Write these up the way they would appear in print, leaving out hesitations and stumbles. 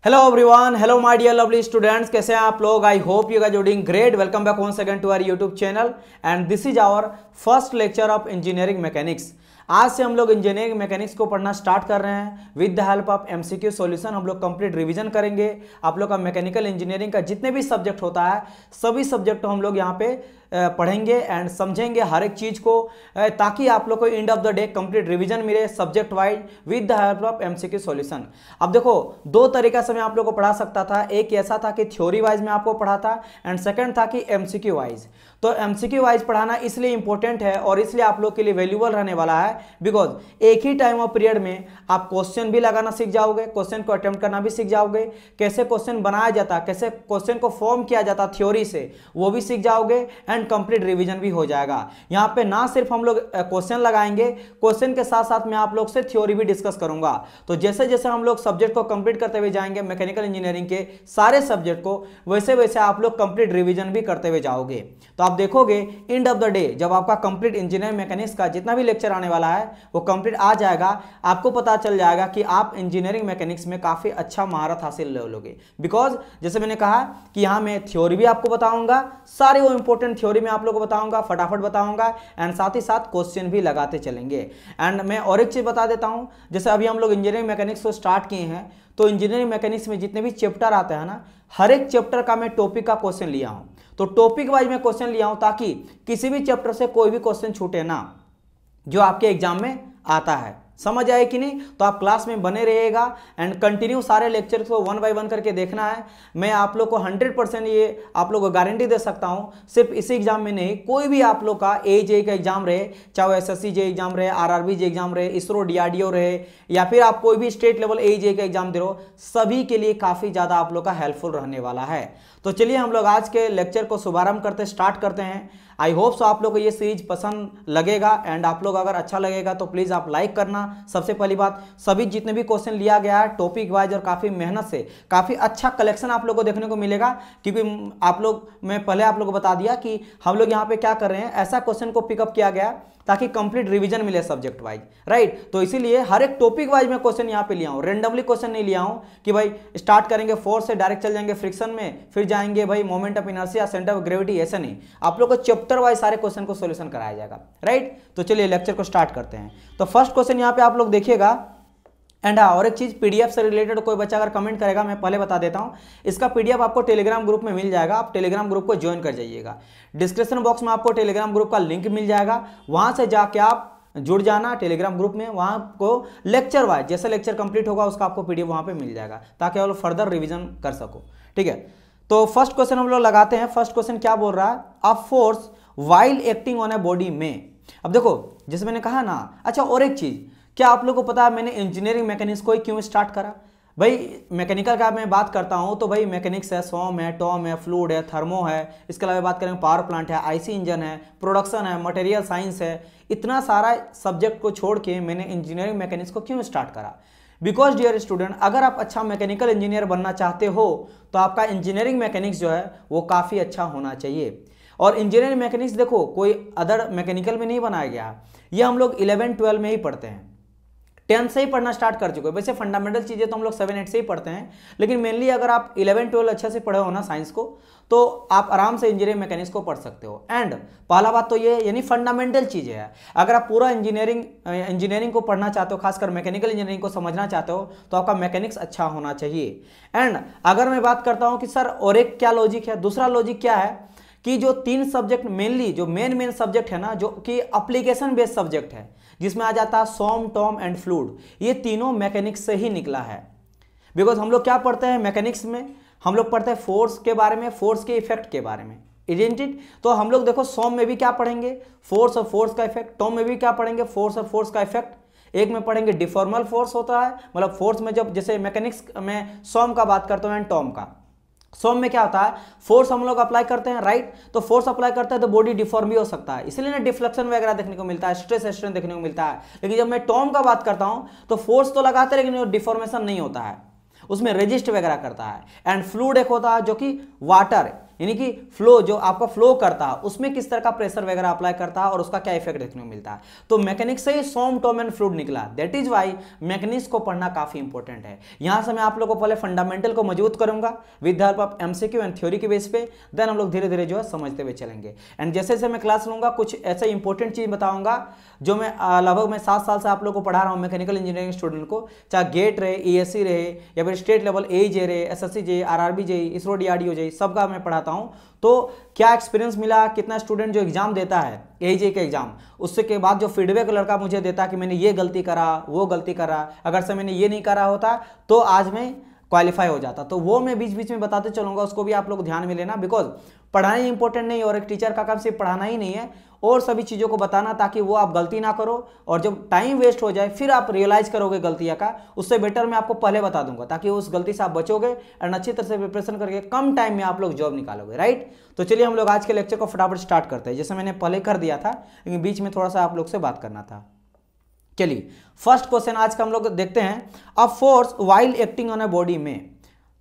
Hello everyone, hello my dear lovely students, कैसे हैं आप लोग। I hope you guys are doing great. Welcome back once again to our YouTube channel and this is our first lecture of engineering mechanics. आज से हम लोग engineering mechanics को पढ़ना स्टार्ट कर रहे हैं with the help of MCQ solution. हम लोग कंप्लीट रिवीजन करेंगे। आप लोग का मैकेनिकल इंजीनियरिंग का जितने भी सब्जेक्ट होता है सभी सब्जेक्ट हम लोग यहाँ पे पढ़ेंगे एंड समझेंगे हर एक चीज को, ताकि आप लोग को end of the day complete revision मिले subject wise with the help of MCQ solution. अब देखो, दो तरीका से मैं आप लोग को पढ़ा सकता था। एक ऐसा था कि थ्योरी वाइज में आपको पढ़ाता एंड सेकंड था कि एमसीक्यू वाइज। तो एमसीक्यू वाइज पढ़ाना इसलिए इंपॉर्टेंट है और इसलिए आप लोग के लिए वैल्यूबल रहने वाला है, बिकॉज एक ही टाइम ऑफ पीरियड में आप क्वेश्चन भी लगाना सीख जाओगे, क्वेश्चन को अटेम्प्ट करना भी सीख जाओगे, कैसे क्वेश्चन बनाया जाता, कैसे क्वेश्चन को फॉर्म किया जाता थ्योरी से, वो भी सीख जाओगे एंड कंप्लीट रिवीजन भी हो जाएगा। यहाँ पे ना सिर्फ हम लोग क्वेश्चन लगाएंगे, क्वेश्चन के साथ साथ मैं आप लोग से थ्योरी भी डिस्कस करूंगा। तो जैसे जैसे हम लोग सब्जेक्ट को कंप्लीट करते हुए जाएंगे मैकेनिकल इंजीनियरिंग के सारे सब्जेक्ट को, वैसे वैसे आप लोग कंप्लीट रिवीजन भी करते हुए जाओगे। तो आप देखोगे एंड ऑफ द डे जब आपका कंप्लीट इंजीनियरिंग मैकेनिक्स का जितना भी लेक्चर आने वाला है वो कंप्लीट आ जाएगा, आपको पता चल जाएगा कि आप इंजीनियरिंग मैकेनिक्स में काफी अच्छा महारत हासिल ले लोगे। बिकॉज जैसे मैंने कहा कि यहाँ मैं थ्योरी भी आपको बताऊंगा, सारे वो इंपॉर्टेंट थ्योरी में आप लोग को बताऊंगा, फटाफट बताऊंगा एंड साथ ही साथ क्वेश्चन भी लगाते चलेंगे। एंड मैं और एक चीज बता देता हूं, जैसे अभी हम लोग इंजीनियरिंग मैकेनिक्स को स्टार्ट किए हैं, तो इंजीनियरिंग मैकेनिक्स में जितने भी चैप्टर आते हैं ना, हर एक चैप्टर का मैं टॉपिक का क्वेश्चन लिया हूं। तो टॉपिक वाइज में क्वेश्चन लिया हूं ताकि किसी भी चैप्टर से कोई भी क्वेश्चन छूटे ना जो आपके एग्जाम में आता है। समझ आए कि नहीं? तो आप क्लास में बने रहिएगा एंड कंटिन्यू सारे लेक्चर्स को वन बाय वन करके देखना है। मैं आप लोग को 100% ये आप लोग को गारंटी दे सकता हूं, सिर्फ इसी एग्जाम में नहीं, कोई भी आप लोग का एजेई का एग्जाम रहे, चाहे एसएससी जे एग्जाम रहे, आरआरबी जे एग्जाम रहे, इसरो डीआरडीओ रहे, या फिर आप कोई भी स्टेट लेवल एजेई का एग्जाम दे रहे हो, सभी के लिए काफी ज्यादा आप लोग का हेल्पफुल रहने वाला है। तो चलिए हम लोग आज के लेक्चर को शुभारंभ करते स्टार्ट करते हैं। आई होप सो आप लोग को ये सीरीज पसंद लगेगा एंड आप लोग अगर अच्छा लगेगा तो प्लीज आप लाइक करना। सबसे पहली बात, सभी जितने भी क्वेश्चन लिया गया है टॉपिक वाइज और काफी मेहनत से काफी अच्छा कलेक्शन आप लोग को देखने को मिलेगा, क्योंकि आप लोग, मैं पहले आप लोग को बता दिया कि हम लोग यहाँ पे क्या कर रहे हैं, ऐसा क्वेश्चन को पिकअप किया गया ताकि कंप्लीट रिवीजन मिले सब्जेक्ट वाइज, राइट। तो इसीलिए हर एक टॉपिक वाइज में क्वेश्चन यहाँ पे लिया हूँ, रेंडमली क्वेश्चन नहीं लिया हूँ कि भाई स्टार्ट करेंगे फोर्स से डायरेक्ट चल जाएंगे फ्रिक्शन में, फिर जाएंगे भाई moment of inertia, centre of gravity, ऐसा नहीं। आप लोग को चैप्टर वाइज सारे क्वेश्चन को सोल्यूशन कराया जाएगा, राइट। तो चलिए लेक्चर को स्टार्ट करते हैं। तो फर्स्ट क्वेश्चन यहाँ पे आप लोग देखिएगा एंड हाँ, और एक चीज, पीडीएफ से रिलेटेड कोई बच्चा अगर कमेंट करेगा, मैं पहले बता देता हूं, इसका पीडीएफ आपको टेलीग्राम ग्रुप में मिल जाएगा। आप टेलीग्राम ग्रुप को ज्वाइन कर जाइएगा। डिस्क्रिप्शन बॉक्स में आपको टेलीग्राम ग्रुप का लिंक मिल जाएगा, वहां से जाके आप जुड़ जाना टेलीग्राम ग्रुप में। वहां को लेक्चर वाइज जैसे लेक्चर कंप्लीट होगा उसका आपको पीडीएफ वहां पे मिल जाएगा, ताकि आप लोग फर्दर रिविजन कर सको, ठीक है। तो फर्स्ट क्वेश्चन हम लोग लगाते हैं। फर्स्ट क्वेश्चन क्या बोल रहा है, a force while acting on a body में। अब देखो, जैसे मैंने कहा ना, अच्छा और एक चीज, क्या आप लोगों को पता है मैंने इंजीनियरिंग मैकेनिक्स को ही क्यों स्टार्ट करा? भाई मैकेनिकल का मैं बात करता हूं तो भाई मैकेनिक्स है, सोम है, टॉम है, फ्लूइड है, थर्मो है, इसके अलावा बात करें पावर प्लांट है, आईसी इंजन है, प्रोडक्शन है, मटेरियल साइंस है। इतना सारा सब्जेक्ट को छोड़ के मैंने इंजीनियरिंग मैकेनिक्स को क्यों स्टार्ट करा? बिकॉज डियर स्टूडेंट, अगर आप अच्छा मैकेनिकल इंजीनियर बनना चाहते हो तो आपका इंजीनियरिंग मैकेनिक्स जो है वो काफ़ी अच्छा होना चाहिए। और इंजीनियरिंग मैकेनिक्स देखो कोई अदर मैकेनिकल में नहीं बनाया गया, ये हम लोग 11-12 में ही पढ़ते हैं, 10 से ही पढ़ना स्टार्ट कर चुके हैं। वैसे फंडामेंटल चीज़ें तो हम लोग 7-8 से ही पढ़ते हैं, लेकिन मेनली अगर आप 11-12 अच्छे से पढ़े हो ना साइंस को, तो आप आराम से इंजीनियरिंग मैकेनिक्स को पढ़ सकते हो। एंड पहला बात तो ये, यानी फंडामेंटल चीज़ें है। अगर आप पूरा इंजीनियरिंग को पढ़ना चाहते हो, खासकर मैकेनिकल इंजीनियरिंग को समझना चाहते हो, तो आपका मैकेनिक्स अच्छा होना चाहिए। एंड अगर मैं बात करता हूँ कि सर और एक क्या लॉजिक है, दूसरा लॉजिक क्या है कि जो 3 सब्जेक्ट मेनली जो मेन सब्जेक्ट है ना, जो कि एप्लीकेशन बेस्ड सब्जेक्ट है, जिसमें आ जाता है सोम, टॉम एंड फ्लूइड, ये तीनों मैकेनिक्स से ही निकला है। बिकॉज हम लोग क्या पढ़ते हैं मैकेनिक्स में, हम लोग पढ़ते हैं फोर्स के बारे में, फोर्स के इफेक्ट के बारे में, इजंट इट। तो हम लोग देखो सोम में भी क्या पढ़ेंगे, फोर्स और फोर्स का इफेक्ट, टॉम में भी क्या पढ़ेंगे, फोर्स और फोर्स का इफेक्ट। एक में पढ़ेंगे डिफॉर्मल फोर्स होता है, मतलब फोर्स में जब, जैसे मैकेनिक्स में सोम का बात करते हैं एंड टॉम का, सोम में क्या होता है, फोर्स हम लोग अप्लाई करते हैं, राइट। तो फोर्स अप्लाई करते हैं तो बॉडी डिफॉर्म भी हो सकता है, इसलिए ना डिफ्लेक्शन वगैरह देखने को मिलता है, स्ट्रेस स्ट्रेन देखने को मिलता है। लेकिन जब मैं टॉम का बात करता हूं तो फोर्स तो लगाते हैं लेकिन डिफॉर्मेशन नहीं होता है, उसमें रेजिस्ट वगैरह करता है। एंड फ्लूइड एक होता है जो कि वाटर यानी कि फ्लो जो आपका फ्लो करता है उसमें किस तरह का प्रेशर वगैरह अप्लाई करता है और उसका क्या इफेक्ट देखने को मिलता है। तो मैकेनिक्स से ही सोम टॉम एंड फ्लूइड निकला, दैट इज वाई मैकेनिक्स को पढ़ना काफी इंपॉर्टेंट है। यहां से मैं आप लोगों को पहले फंडामेंटल को मजबूत करूंगा with the help of MCQ and theory के बेस पे, देन हम लोग धीरे धीरे जो है समझते हुए चलेंगे। एंड जैसे जैसे मैं क्लास लूंगा कुछ ऐसा इंपॉर्टेंट चीज बताऊंगा जो मैं लगभग मैं 7 साल से आप लोगों को पढ़ा रहा हूं मैकेनिकल इंजीनियरिंग स्टूडेंट को, चाहे गेट रहे, ईएससी रहे या फिर स्टेट लेवल एजे रहे, एसएससी जे, आरआरबी जे, इसरो डीआरडीओ जे, सबका मैं पढ़ाता हूं। तो क्या एक्सपीरियंस मिला, कितना स्टूडेंट जो एग्जाम देता है एजे के एग्जाम, उससे के बाद जो फीडबैक लड़का मुझे देता कि मैंने ये गलती करा, वो गलती करा, अगर से मैंने ये नहीं करा होता तो आज मैं क्वालिफाई हो जाता, तो वो मैं बीच बीच में बताते चलूंगा, उसको भी आप लोग ध्यान में लेना। बिकॉज पढ़ाना ही इंपॉर्टेंट नहीं, और एक टीचर का काम सिर्फ पढ़ाना ही नहीं है और सभी चीज़ों को बताना, ताकि वो आप गलती ना करो और जब टाइम वेस्ट हो जाए फिर आप रियलाइज करोगे गलतियां का, उससे बेटर मैं आपको पहले बता दूंगा ताकि उस गलती से आप बचोगे एंड अच्छी तरह से प्रिपरेशन करके कम टाइम में आप लोग जॉब निकालोगे, राइट। तो चलिए हम लोग आज के लेक्चर को फटाफट स्टार्ट करते हैं, जैसे मैंने पहले कर दिया था लेकिन बीच में थोड़ा सा आप लोग से बात करना था। चलिए फर्स्ट क्वेश्चन आज का हम लोग देखते हैं, a force while acting on a body में।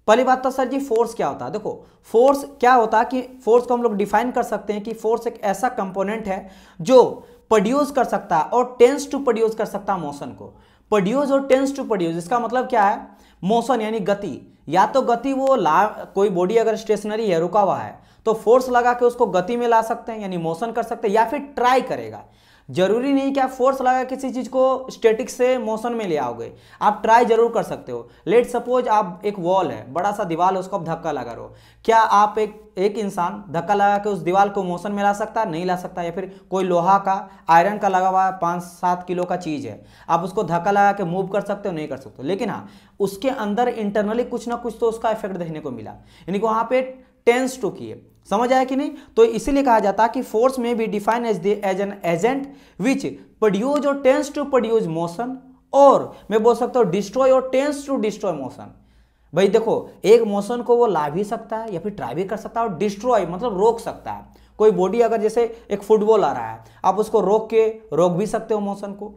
पहली बात तो सर जी फोर्स क्या होता है, देखो फोर्स क्या होता है कि फोर्स को हम लोग डिफाइन कर सकते हैं कि फोर्स एक ऐसा कंपोनेंट है जो प्रोड्यूस कर सकता है और टेंस टू प्रोड्यूस कर सकता है मोशन को। Produce or tends to produce, इसका मतलब क्या है, मोशन यानी गति, या तो गति वो कोई बॉडी अगर स्टेशनरी है, रुका हुआ है, तो फोर्स लगा के उसको गति में ला सकते हैं यानी मोशन कर सकते हैं, या फिर ट्राई करेगा। जरूरी नहीं कि आप फोर्स लगा किसी चीज को स्टैटिक से मोशन में ले आओगे, आप ट्राई जरूर कर सकते हो। लेट सपोज आप एक वॉल है, बड़ा सा दीवार है, उसको आप धक्का लगा रहे हो, क्या आप एक इंसान धक्का लगा के उस दीवार को मोशन में ला सकता है? नहीं ला सकता। या फिर कोई लोहा का, आयरन का लगा हुआ 5-7 किलो का चीज है, आप उसको धक्का लगा के मूव कर सकते हो? नहीं कर सकते। लेकिन हाँ, उसके अंदर इंटरनली कुछ ना कुछ तो उसका इफेक्ट देखने को मिला, यानी कि वहां पे टेंस टू किए, समझ आया कि नहीं। तो इसीलिए कहा जाता है कि force may be define as an agent which produce or tends to produce motion, और मैं बोल सकता हूं डिस्ट्रॉय और टेंस टू डिस्ट्रॉय मोशन। भाई देखो, एक मोशन को वो ला भी सकता है या फिर ट्राई भी कर सकता है, और डिस्ट्रॉय मतलब रोक सकता है। कोई बॉडी अगर जैसे एक फुटबॉल आ रहा है, आप उसको रोक भी सकते हो मोशन को,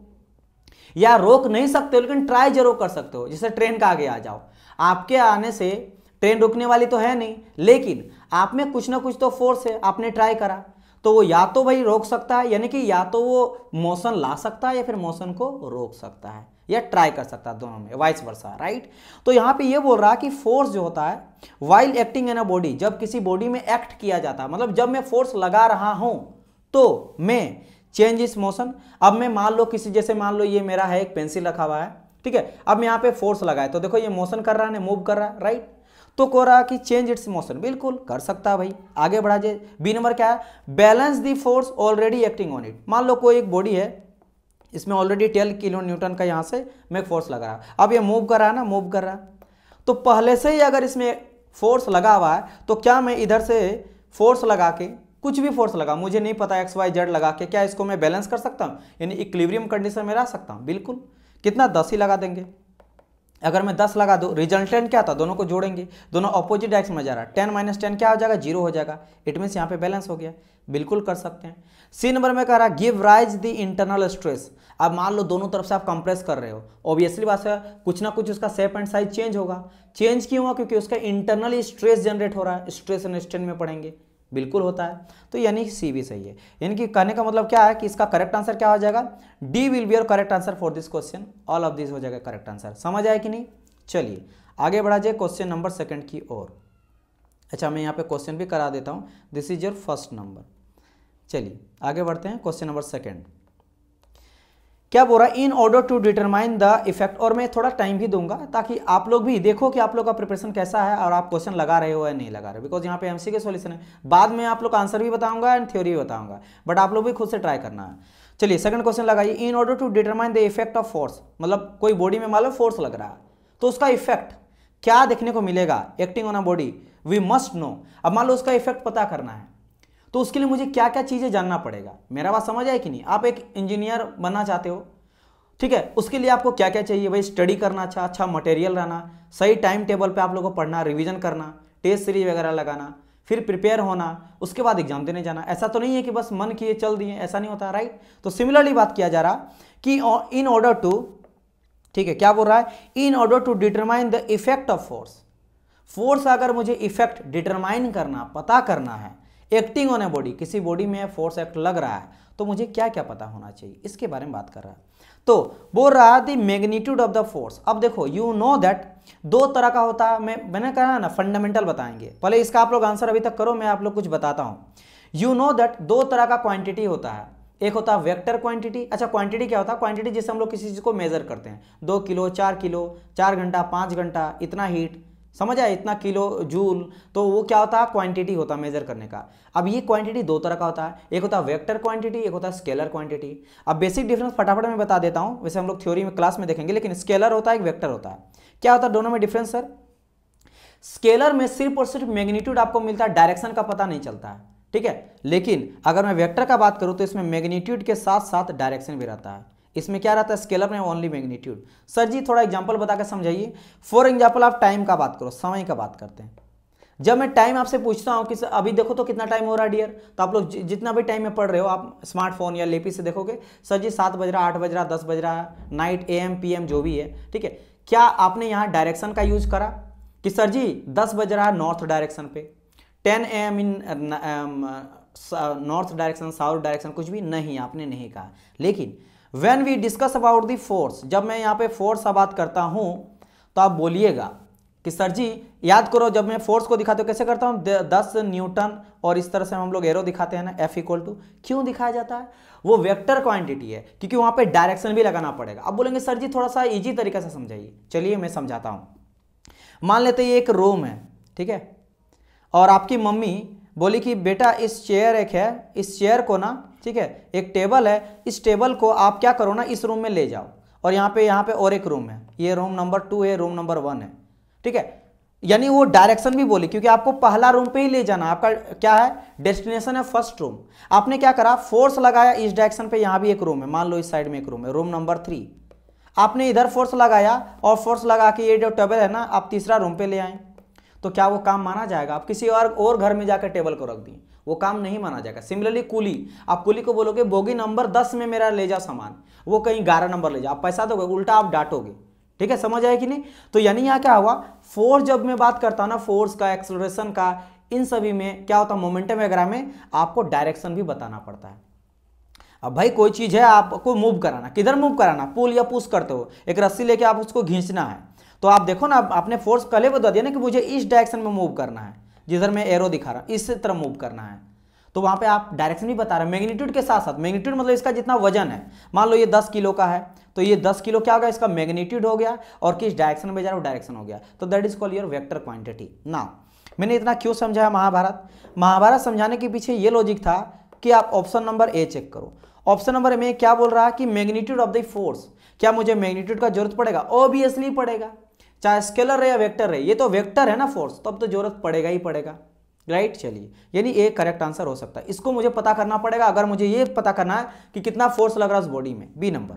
या रोक नहीं सकते हो लेकिन ट्राई जरूर कर सकते हो। जैसे ट्रेन का आगे आ जाओ, आपके आने से ट्रेन रुकने वाली तो है नहीं, लेकिन आप में कुछ ना कुछ तो फोर्स है, आपने ट्राई करा, तो वो या तो भाई रोक सकता है, यानी कि या तो वो मोशन ला सकता है या फिर मोशन को रोक सकता है, या ट्राई कर सकता है, दोनों में वाइस वर्सा, राइट। तो यहां पे ये बोल रहा है कि फोर्स जो होता है while acting in a body, जब किसी बॉडी में एक्ट किया जाता है, मतलब जब मैं फोर्स लगा रहा हूं तो मैं चेंज इस मोशन। अब मैं मान लो किसी, जैसे मान लो ये मेरा है एक पेंसिल रखा हुआ है, ठीक है, अब मैं यहाँ पे फोर्स लगाए तो देखो ये मोशन कर रहा है, मूव कर रहा है, राइट। तो कह रहा कि चेंज इट्स मोशन, बिल्कुल कर सकता है भाई, आगे बढ़ा जाए। बी नंबर क्या है, balance the force already acting on it. मान लो कोई एक बॉडी है, इसमें ऑलरेडी 12 किलो न्यूटन का यहाँ से मैं फोर्स लगा रहा, अब ये मूव कर रहा है ना, मूव कर रहा है, तो पहले से ही अगर इसमें फोर्स लगा हुआ है, तो क्या मैं इधर से फोर्स लगा के, कुछ भी फोर्स लगा, मुझे नहीं पता XYZ लगा के, क्या इसको मैं बैलेंस कर सकता हूँ, यानी इक्विलिब्रियम कंडीशन में ला सकता हूँ? बिल्कुल। कितना? 10 ही लगा देंगे। अगर मैं 10 लगा दूं, रिजल्टेंट क्या था, दोनों को जोड़ेंगे, दोनों ऑपोजिट डायरेक्शन में जा रहा है, 10 - 10 क्या हो जाएगा, 0 हो जाएगा, इट मीन्स यहाँ पे बैलेंस हो गया, बिल्कुल कर सकते हैं। सी नंबर में कह रहा है give rise the internal stress. अब मान लो दोनों तरफ से आप कंप्रेस कर रहे हो, ऑब्वियसली बात है कुछ ना कुछ उसका शेप एंड साइज चेंज होगा। चेंज क्यों हुआ? क्योंकि उसका इंटरनली स्ट्रेस जनरेट हो रहा है, स्ट्रेस एंड स्ट्रेन में पढ़ेंगे, बिल्कुल होता है। तो यानी सी भी सही है, यानी कि कहने का मतलब क्या है कि इसका करेक्ट आंसर क्या हो जाएगा, D will be your correct answer for this question, all of this हो जाएगा करेक्ट आंसर। समझ आया कि नहीं? चलिए आगे बढ़ा जाए क्वेश्चन नंबर 2 की ओर। अच्छा, मैं यहाँ पे क्वेश्चन भी करा देता हूँ, this is your first number. चलिए आगे बढ़ते हैं, क्वेश्चन नंबर 2 क्या बोल रहा है, in order to determine the effect, और मैं थोड़ा टाइम भी दूंगा ताकि आप लोग भी देखो कि आप लोग का प्रिपरेशन कैसा है और आप क्वेश्चन लगा रहे हो या नहीं लगा रहे हो, बिकॉज यहाँ पे एमसीक्यू सॉल्यूशन है, बाद में आप लोग का आंसर भी बताऊंगा एंड थ्योरी भी बताऊंगा, बट आप लोग भी खुद से ट्राई करना है। चलिए सेकंड क्वेश्चन लगाइए, in order to determine the effect of force, मतलब कोई बॉडी में मान लो फोर्स लग रहा है, तो उसका इफेक्ट क्या देखने को मिलेगा, acting on a body, we must know. अब मान लो उसका इफेक्ट पता करना है, तो उसके लिए मुझे क्या क्या चीजें जानना पड़ेगा। मेरा बात समझ आए कि नहीं? आप एक इंजीनियर बनना चाहते हो, ठीक है, उसके लिए आपको क्या क्या चाहिए भाई, स्टडी करना, अच्छा मटेरियल रहना, सही टाइम टेबल पे आप लोगों को पढ़ना, रिवीजन करना, टेस्ट सीरीज वगैरह लगाना, फिर प्रिपेयर होना, उसके बाद एग्जाम देने जाना। ऐसा तो नहीं है कि बस मन किए चल दिए, ऐसा नहीं होता, राइट। तो सिमिलरली बात किया जा रहा कि इन ऑर्डर टू, ठीक है, क्या बोल रहा है, in order to determine the effect of force, force का अगर मुझे इफेक्ट डिटरमाइन करना, पता करना है, एक्टिंग ऑन ए बॉडी, किसी बॉडी में फोर्स एक्ट लग रहा है, तो मुझे क्या क्या पता होना चाहिए, इसके बारे में बात कर रहा है। तो बोल रहा the magnitude of the force. अब देखो यू नो दैट दो तरह का होता है, मैंने कहा ना फंडामेंटल बताएंगे, पहले इसका आप लोग आंसर अभी तक करो, मैं आप लोग कुछ बताता हूं। यू नो दैट दो तरह का क्वांटिटी होता है, एक होता है वेक्टर क्वांटिटी। अच्छा क्वांटिटी क्या होता है? क्वांटिटी जिससे हम लोग किसी चीज को मेजर करते हैं, 2 किलो, 4 किलो, 4 घंटा, 5 घंटा, इतना हीट, समझ आया, इतना किलो जूल, तो वो क्या होता है? क्वांटिटी होता है मेजर करने का। अब ये क्वांटिटी दो तरह का होता है, एक होता है वेक्टर क्वांटिटी, एक होता है स्केलर क्वांटिटी। अब बेसिक डिफरेंस फटाफट में बता देता हूं, वैसे हम लोग थ्योरी में क्लास में देखेंगे, लेकिन स्केलर होता है, एक वेक्टर होता है। क्या होता है दोनों में डिफरेंस सर? स्केलर में सिर्फ और सिर्फ मैग्नीट्यूड आपको मिलता है, डायरेक्शन का पता नहीं चलता है, ठीक है। लेकिन अगर मैं वेक्टर का बात करूं तो इसमें मैग्नीट्यूड के साथ साथ डायरेक्शन भी रहता है। इसमें क्या रहता है? स्केलर में ओनली मैग्नीट्यूड। सर जी थोड़ा एग्जांपल बता के समझाइए। फॉर एग्जांपल आप टाइम का बात करो, समय का बात करते हैं। जब मैं टाइम आपसे पूछता हूं कि अभी देखो तो कितना टाइम हो रहा है डियर, तो आप लोग जितना भी टाइम में पढ़ रहे हो, आप स्मार्टफोन या लेपी से देखोगे, सर जी 7 बज रहा, 8 बज रहा, 10 बज रहा, नाइट AM PM जो भी है, ठीक है। क्या आपने यहाँ डायरेक्शन का यूज करा कि सर जी 10 बज रहा है नॉर्थ डायरेक्शन पे, 10 AM in north direction, south direction, कुछ भी नहीं, आपने नहीं कहा। लेकिन when we discuss about the force, जब मैं यहाँ पे फोर्स का बात करता हूं तो आप बोलिएगा कि सर जी याद करो, जब मैं फोर्स को दिखाते हूँ कैसे करता हूँ? 10 न्यूटन, और इस तरह से हम लोग एरो दिखाते हैं ना, F = क्यों दिखाया जाता है? वो वेक्टर क्वांटिटी है, क्योंकि वहां पे डायरेक्शन भी लगाना पड़ेगा। अब बोलेंगे सर जी थोड़ा सा इजी तरीके से समझाइए, चलिए मैं समझाता हूं। मान लेते ये एक रूम है, ठीक है, और आपकी मम्मी बोली कि बेटा इस चेयर एक है, इस चेयर को ना, ठीक है, एक टेबल है, इस टेबल को आप क्या करो ना, इस रूम में ले जाओ, और यहाँ पे और एक रूम है, ये रूम नंबर 2 है, रूम नंबर 1 है, ठीक है। यानी वो डायरेक्शन भी बोली, क्योंकि आपको पहला रूम पे ही ले जाना, आपका क्या है? डेस्टिनेशन है फर्स्ट रूम। आपने क्या करा? फोर्स लगाया इस डायरेक्शन पे, यहाँ भी एक रूम है, मान लो इस साइड में एक रूम है, रूम नंबर 3। आपने इधर फोर्स लगाया, और फोर्स लगा के ये जो टेबल है ना, आप तीसरा रूम पे ले आए, तो क्या वो काम माना जाएगा? आप किसी और घर में जाकर टेबल को रख दिए, वो काम नहीं माना जाएगा। सिमिलरली कूली, आप कूली को बोलोगे बोगी नंबर 10 में मेरा ले जा सामान, वो कहीं 11 नंबर ले जा, आप पैसा दोगे, उल्टा आप डांटोगे, ठीक है, समझ आए कि नहीं? तो यानी यहाँ क्या हुआ? फोर्स जब मैं बात करता हूं ना, फोर्स का, एक्सेलरेशन का, इन सभी में क्या होता है? मोमेंटम वगैरह में आपको डायरेक्शन भी बताना पड़ता है। अब भाई कोई चीज है आपको मूव कराना, किधर मूव कराना? पुल या पुश करते हो, एक रस्सी लेके आप उसको खींचना है, तो आप देखो ना, आपने फोर्स पहले बता दिया ना कि मुझे इस डायरेक्शन में मूव करना है, जिधर मैं एरो दिखा रहा हूं इस तरह मूव करना है, तो वहां पे आप डायरेक्शन भी बता रहे हैं मैग्नीट्यूड के साथ साथ। मैग्नीट्यूड मतलब इसका जितना वजन है, मान लो ये 10 किलो का है, तो ये 10 किलो क्या होगा? इसका मैग्नीट्यूड हो गया, और किस डायरेक्शन में जा रहा है वो डायरेक्शन हो गया, तो that is called your vector quantity. Now मैंने इतना क्यों समझाया महाभारत समझाने के पीछे ये लॉजिक था कि आप ऑप्शन नंबर ए चेक करो। ऑप्शन नंबर ए में क्या बोल रहा है कि मैग्नीट्यूड ऑफ द फोर्स, क्या मुझे मैग्नीट्यूड का जरूरत पड़ेगा? ऑब्वियसली पड़ेगा, चाहे स्केलर रहे या वेक्टर रहे, ये तो वेक्टर है ना फोर्स, तब तो जरूरत पड़ेगा ही पड़ेगा, राइट। चलिए, यानी ए करेक्ट आंसर हो सकता है। इसको मुझे पता करना पड़ेगा, अगर मुझे ये पता करना है कि कितना फोर्स लग रहा है उस बॉडी में। B number,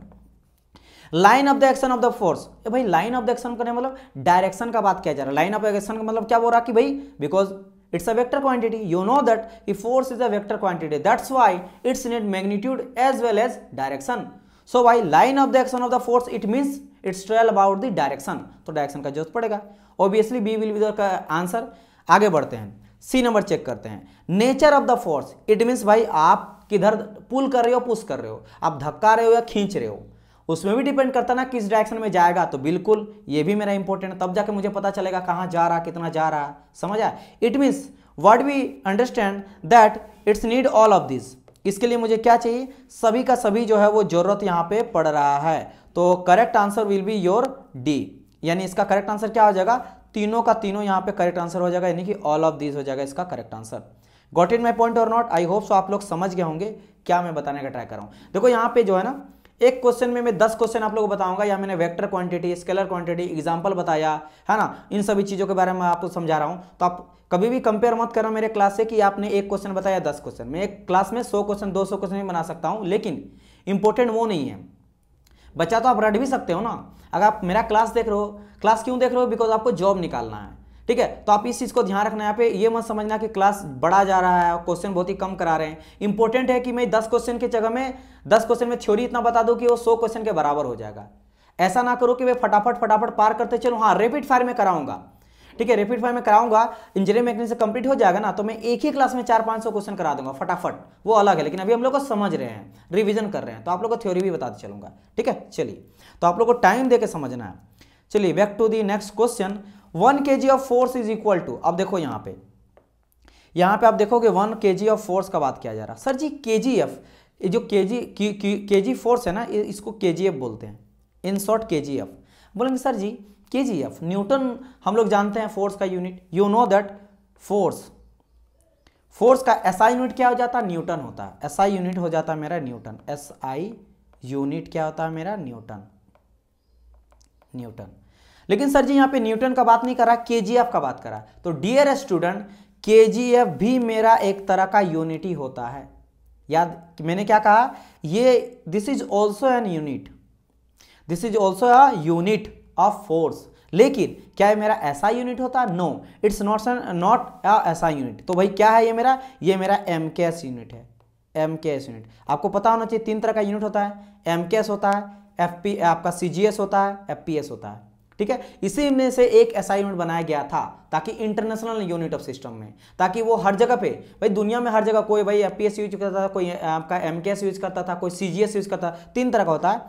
line of the action of the force. भाई लाइन ऑफ द एक्शन करने मतलब डायरेक्शन का बात किया जा रहा है। लाइन ऑफ द एक्शन का मतलब क्या बोल रहा है कि भाई because it's a vector quantity, you know that if force is a vector quantity, that's why it's need magnitude as well as direction. So by line of the action of the force, it means it's trail about the direction, तो direction का जरूरत पड़ेगा। Obviously B will be the answer। आगे बढ़ते हैं, सी number check करते हैं। Nature of the force, it means भाई आप किधर पुल कर रहे हो, पुश कर रहे हो, आप धक्का रहे हो या खींच रहे हो, उसमें भी डिपेंड करता ना किस डायरेक्शन में जाएगा। तो बिल्कुल ये भी मेरा इंपॉर्टेंट है, तब जाके मुझे पता चलेगा कहां जा रहा, कितना जा रहा, समझ आया। It means what we understand that it's need all of this. इसके लिए मुझे क्या चाहिए? सभी का सभी जो है वो जरूरत यहां पे पड़ रहा है। तो correct answer will be your D, यानी इसका करेक्ट आंसर क्या हो जाएगा? तीनों का तीनों यहां पे करेक्ट आंसर हो जाएगा, यानी कि ऑल ऑफ दिस हो जाएगा इसका correct answer. Got it my point और नॉट? आई होप सो आप लोग समझ गए होंगे क्या मैं बताने का ट्राई कर रहा हूं। देखो यहाँ पे जो है ना, एक क्वेश्चन में मैं 10 क्वेश्चन आप लोगों को बताऊंगा, या मैंने vector quantity, scalar quantity, example बताया है ना, इन सभी चीजों के बारे में आपको समझा रहा हूं। तो आप कभी भी कंपेयर मत करना मेरे क्लास से कि आपने एक क्वेश्चन बताया 10 क्वेश्चन। मैं एक क्लास में 100 क्वेश्चन 200 क्वेश्चन भी बना सकता हूं, लेकिन इंपॉर्टेंट वो नहीं है। बच्चा तो आप रट भी सकते हो ना, अगर आप मेरा क्लास देख रहे हो। क्लास क्यों देख रहे हो? बिकॉज आपको जॉब निकालना है, ठीक है। तो आप इस चीज को ध्यान रखना, यहाँ पे ये मत समझना कि क्लास बढ़ा जा रहा है, क्वेश्चन बहुत ही कम करा रहे हैं। इंपॉर्टेंट है कि मैं 10 क्वेश्चन की जगह में 10 क्वेश्चन में थ्योरी इतना बता दूं कि वो 100 क्वेश्चन के बराबर हो जाएगा। ऐसा ना करो कि मैं फटाफट पार करते चलो, हाँ रैपिड फायर में कराऊंगा, ठीक है, रैपिड फायर में कराऊंगा, इंजीनियरिंग मैकेनिक्स से कंप्लीट हो जाएगा ना, तो मैं एक ही क्लास में 400-500 क्वेश्चन करा दूंगा फटाफट, वो अलग है। लेकिन अभी हम लोग को समझ रहे हैं, रिवीजन कर रहे हैं, तो आप लोग को थ्योरी भी बताते चलूंगा। ठीक है, चलिए, तो आप लोग को टाइम दे के समझना है। चलिए back to the next question. 1 kg of force is equal to, अब देखो यहाँ पे आप देखोगे 1 kg ऑफ फोर्स का बात किया जा रहा है। सर जी KGF, ये जो केजी फोर्स है ना, इसको KGF बोलते हैं, इन शॉर्ट KGF बोलेंगे। सर जी KGF न्यूटन हम लोग जानते हैं फोर्स का unit, you know that force का SI यूनिट क्या हो जाता है, न्यूटन होता है। SI यूनिट हो जाता है मेरा न्यूटन, SI यूनिट क्या होता है मेरा, न्यूटन। लेकिन सर जी यहाँ पे न्यूटन का बात नहीं करा, KGF का बात करा। तो डियर स्टूडेंट, KGF भी मेरा एक तरह का यूनिट ही होता है। याद मैंने क्या कहा, ये this is also an unit, this is also a unit of force. लेकिन क्या ये मेरा SI यूनिट होता है, no, it's not a SI unit. तो भाई क्या है ये मेरा MKS यूनिट है, MKS यूनिट। आपको पता होना चाहिए 3 तरह का यूनिट होता है, MKS होता है, आपका CGS होता है, FPS होता है। ठीक है, इसी में से एक SI यूनिट बनाया गया था ताकि इंटरनेशनल यूनिट ऑफ सिस्टम में, ताकि वो हर जगह पे, भाई दुनिया में हर जगह कोई भाई FPS यूज करता था, कोई आपका MKS यूज करता था, कोई CGS यूज करता था। 3 तरह का होता है,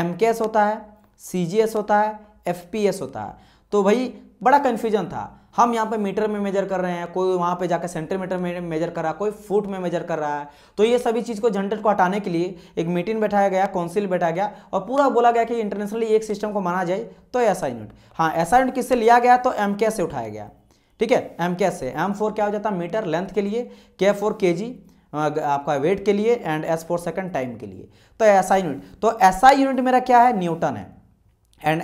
MKS होता है, CGS होता है, FPS होता है। तो भाई बड़ा कंफ्यूजन था, हम यहाँ पे मीटर में मेजर कर रहे हैं, कोई वहाँ पे जाकर सेंटीमीटर में मेजर कर रहा है, कोई फुट में मेजर कर रहा है। तो ये सभी चीज़ को झंझट को हटाने के लिए एक मीटिंग बैठाया गया, काउंसिल बैठाया गया और पूरा बोला गया कि इंटरनेशनली एक सिस्टम को माना जाए तो SI यूनिट। हाँ, SI यूनिट किससे लिया गया, तो MKS से उठाया गया। ठीक है, MKS से। M फॉर क्या हो जाता है, मीटर लेंथ के लिए, K फॉर KG आपका वेट के लिए, and S for second time के लिए। तो SI यूनिट, तो SI यूनिट मेरा क्या है, न्यूटन है, एंड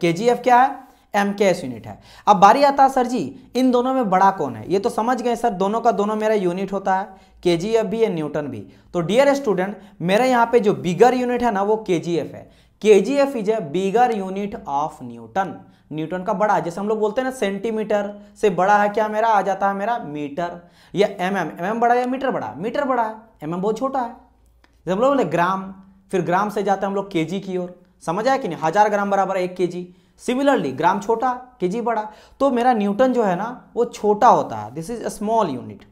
KGF क्या है, MKS यूनिट है। अब बारी आता है सर जी इन दोनों में बड़ा कौन है, ये तो समझ गए सर, दोनों का दोनों मेरा यूनिट होता है, KGF भी है, न्यूटन भी। तो डियर स्टूडेंट, मेरे यहाँ पे जो बिगर यूनिट है ना वो KGF है। KGF is a bigger unit of Newton, Newton का बड़ा, जैसे हम लोग बोलते हैं ना सेंटीमीटर से बड़ा है क्या मेरा, आ जाता है मेरा मीटर, या mm बड़ा या मीटर बड़ा, मीटर बड़ा है, mm बहुत छोटा है। जब हम लोग बोले ग्राम, फिर ग्राम से जाते हैं हम लोग KG की ओर, समझ आया कि नहीं, 1000 ग्राम बराबर 1 kg। सिमिलरली ग्राम छोटा, KG बड़ा, तो मेरा न्यूटन जो है ना वो छोटा होता है, this is a small unit,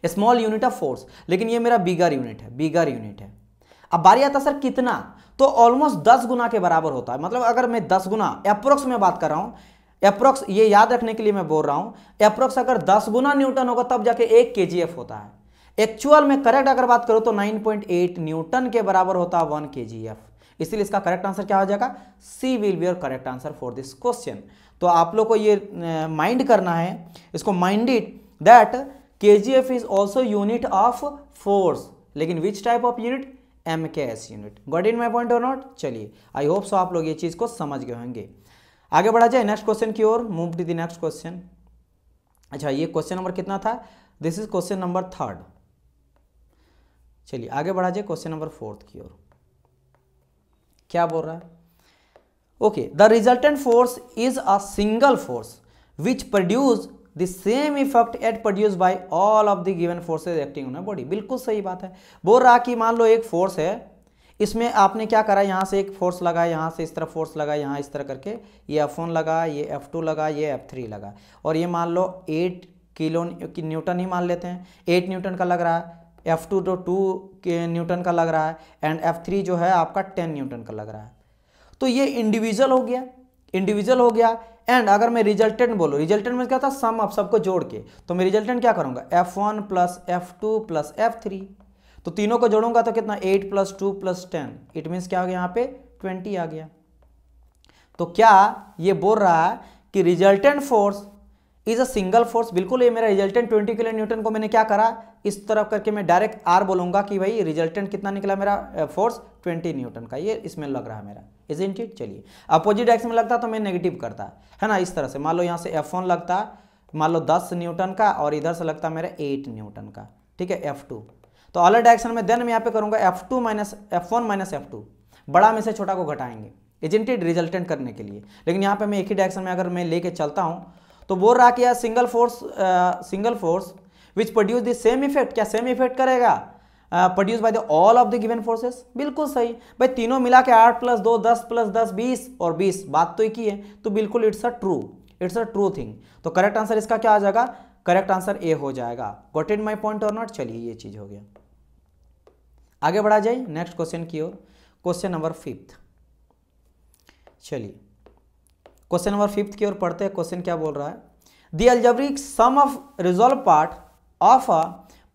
small unit of force. लेकिन ये मेरा बिगर यूनिट है, बिगर यूनिट है। अब बारी आता सर कितना, तो ऑलमोस्ट 10 गुना के बराबर होता है। मतलब अगर मैं 10 गुना अप्रोक्स में बात कर रहा हूं, अप्रोक्स ये याद रखने के लिए मैं बोल रहा हूं, अप्रोक्स अगर 10 गुना न्यूटन होगा तब जाके 1 KGF होता है। एक्चुअल में करेक्ट अगर बात करो तो 9.8 न्यूटन के बराबर होता है 1 KGF। इसलिए इसका करेक्ट आंसर क्या हो जाएगा, C will be your correct answer for this question. तो आप लोग को ये माइंड करना है, इसको minded that KGF is also unit of force, लेकिन which type of unit, MKS unit. Got in my point और नॉट। चलिए आई होप सो आप लोग ये चीज को समझ गए होंगे। आगे बढ़ा जाए नेक्स्ट क्वेश्चन की ओर, move to the next question. अच्छा, ये क्वेश्चन नंबर कितना था, दिस इज क्वेश्चन नंबर 3। चलिए आगे बढ़ा जाए क्वेश्चन नंबर 4 की ओर। क्या बोल रहा है, okay, the resultant force is a single force which produce the same effect at produce by all of the given forces acting on a body. बिल्कुल सही बात है। बोल रहा कि मान लो एक फोर्स है, इसमें आपने क्या करा, यहाँ से एक फोर्स लगा, यहाँ से इस तरह फोर्स लगा, यहाँ इस तरह करके ये F1 लगा, ये F2 लगा, ये F3 लगा, और ये मान लो 8 किलो न्यूटन ही मान लेते हैं, 8 न्यूटन का लग रहा है, F2 तो 2 न्यूटन का लग रहा है, एंड F3 जो है आपका 10 न्यूटन का लग रहा है। तो ये इंडिविजुअल हो गया, इंडिविजुअल हो गया। एंड अगर मैं रिजल्टेंट बोलूँ, रिजल्टेंट में क्या था, सम ऑफ सबको जोड़ के, तो मैं रिजल्टेंट क्या करूँगा, F1 plus F2 plus F3, तो तीनों को जोड़ूंगा तो कितना, 8 प्लस 2 प्लस 10, इट मीन्स क्या हो गया, यहाँ पे 20 आ गया। तो क्या ये बोल रहा है कि resultant force is a single force. बिल्कुल, ये मेरा रिजल्टेंट 20 किलो न्यूटन को मैंने क्या करा, इस तरफ करके मैं डायरेक्ट R बोलूंगा कि भाई रिजल्टेंट कितना निकला मेरा फोर्स 20 न्यूटन का, ये इसमें लग रहा है मेरा, इजंट इट। चलिए अपोजिट डायरेक्शन में लगता तो मैं नेगेटिव करता है ना, इस तरह से मान लो यहाँ से F1 लगता मान लो 10 न्यूटन का, और इधर से लगता मेरा 8 न्यूटन का, ठीक है, F2। तो अलग डायरेक्शन में देन मैं यहाँ पे करूंगा F1 माइनस F2, बड़ा में से छोटा को घटाएंगे, इजंट इट, रिजल्टेंट करने के लिए। लेकिन यहाँ पे मैं एक ही डायरेक्शन में अगर मैं लेके चलता हूँ तो बोल रहा कि यार single force which produce the same effect, क्या सेम इफेक्ट करेगा produce by the all of the given forces. बिल्कुल सही भाई, तीनों मिला के 8 प्लस 2 10 प्लस 10 20 और 20, बात तो एक ही है, तो बिल्कुल it's a true, it's a true thing. तो करेक्ट आंसर इसका क्या आ जाएगा, करेक्ट आंसर ए हो जाएगा। गॉट इट माई पॉइंट और नॉट। चलिए ये चीज हो गया, आगे बढ़ा जाए नेक्स्ट क्वेश्चन की ओर। क्वेश्चन नंबर 5, चलिए क्वेश्चन नंबर 5 की ओर पढ़ते हैं। क्वेश्चन क्या बोल रहा है, the algebraic sum of resolve part of a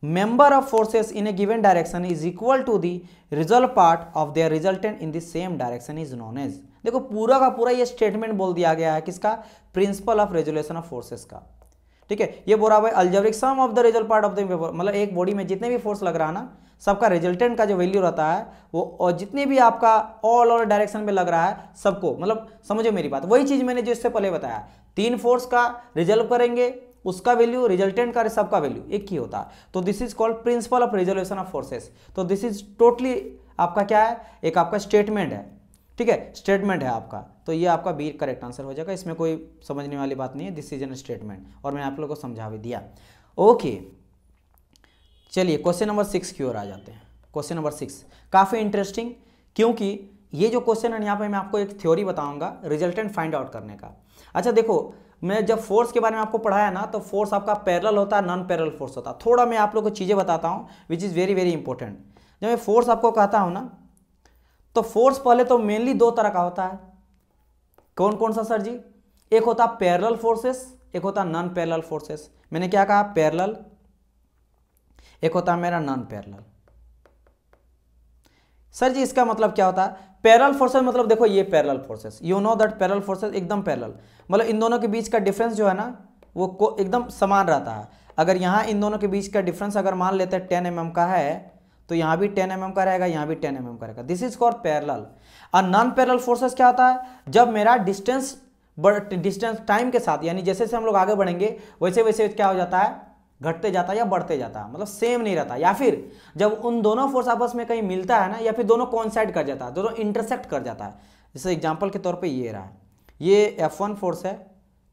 member of forces in a given direction is equal to the resolve part of their resultant in the same direction is known as। देखो पूरा का पूरा ये statement बोल दिया गया है किसका, principle of resolution of forces का। ठीक है, ये बोल रहा है algebraic sum of the result part of the, मतलब एक बॉडी में जितने भी फोर्स लग रहा है ना, सबका रिजल्टेंट का जो वैल्यू रहता है वो, और जितने भी आपका ऑल और डायरेक्शन में लग रहा है सबको, मतलब समझो मेरी बात, वही चीज मैंने जो इससे पहले बताया, 3 फोर्स का रिजल्व करेंगे, उसका वैल्यू रिजल्टेंट का सबका वैल्यू एक ही होता है। तो this is called principle of resolution of forces. तो दिस इज टोटली आपका क्या है, एक आपका स्टेटमेंट है। ठीक है, स्टेटमेंट है आपका, तो ये आपका बी करेक्ट आंसर हो जाएगा। इसमें कोई समझने वाली बात नहीं है, दिस इज एन स्टेटमेंट, और मैं आप लोगों को समझा भी दिया। ओके, चलिए क्वेश्चन नंबर 6 की ओर आ जाते हैं। क्वेश्चन नंबर 6 काफी इंटरेस्टिंग, क्योंकि ये जो क्वेश्चन है यहाँ पे मैं आपको एक थ्योरी बताऊंगा रिजल्टेंट फाइंड आउट करने का। अच्छा देखो, मैं जब फोर्स के बारे में आपको पढ़ाया ना, तो फोर्स आपका पैरेलल होता है, नॉन पैरेलल फोर्स होता है। थोड़ा मैं आप लोगों को चीजें बताता हूँ which is very very important. जब मैं फोर्स आपको कहता हूँ ना, तो फोर्स पहले तो मेनली 2 तरह का होता है। कौन कौन सा सर जी, एक होता है पैरेलल फोर्सेस, एक होता है नॉन पैरेलल फोर्सेस। मैंने क्या कहा, पैरेलल, एक होता है मेरा नॉन पैरेलल। सर जी इसका मतलब क्या होता है, पैरेलल फोर्सेस मतलब देखो ये parallel forces, you know that parallel forces एकदम पैरेलल, मतलब इन दोनों के बीच का डिफरेंस जो है ना वो एकदम समान रहता है। अगर यहाँ इन दोनों के बीच का डिफरेंस अगर मान लेते हैं 10 mm का है, तो यहाँ भी 10 mm का रहेगा, यहाँ भी 10 mm का रहेगा। This is called parallel. और नॉन पैरेलल फोर्सेस क्या होता है, जब मेरा डिस्टेंस टाइम के साथ, यानी जैसे जैसे हम लोग आगे बढ़ेंगे वैसे वैसे क्या हो जाता है, घटते जाता है या बढ़ते जाता है, मतलब सेम नहीं रहता। या फिर जब उन दोनों फोर्स आपस में कहीं मिलता है ना, या फिर दोनों कोइंसाइड कर जाता है, दोनों इंटरसेक्ट कर जाता है। जैसे एग्जांपल के तौर पे ये रहा, ये F1 फोर्स है,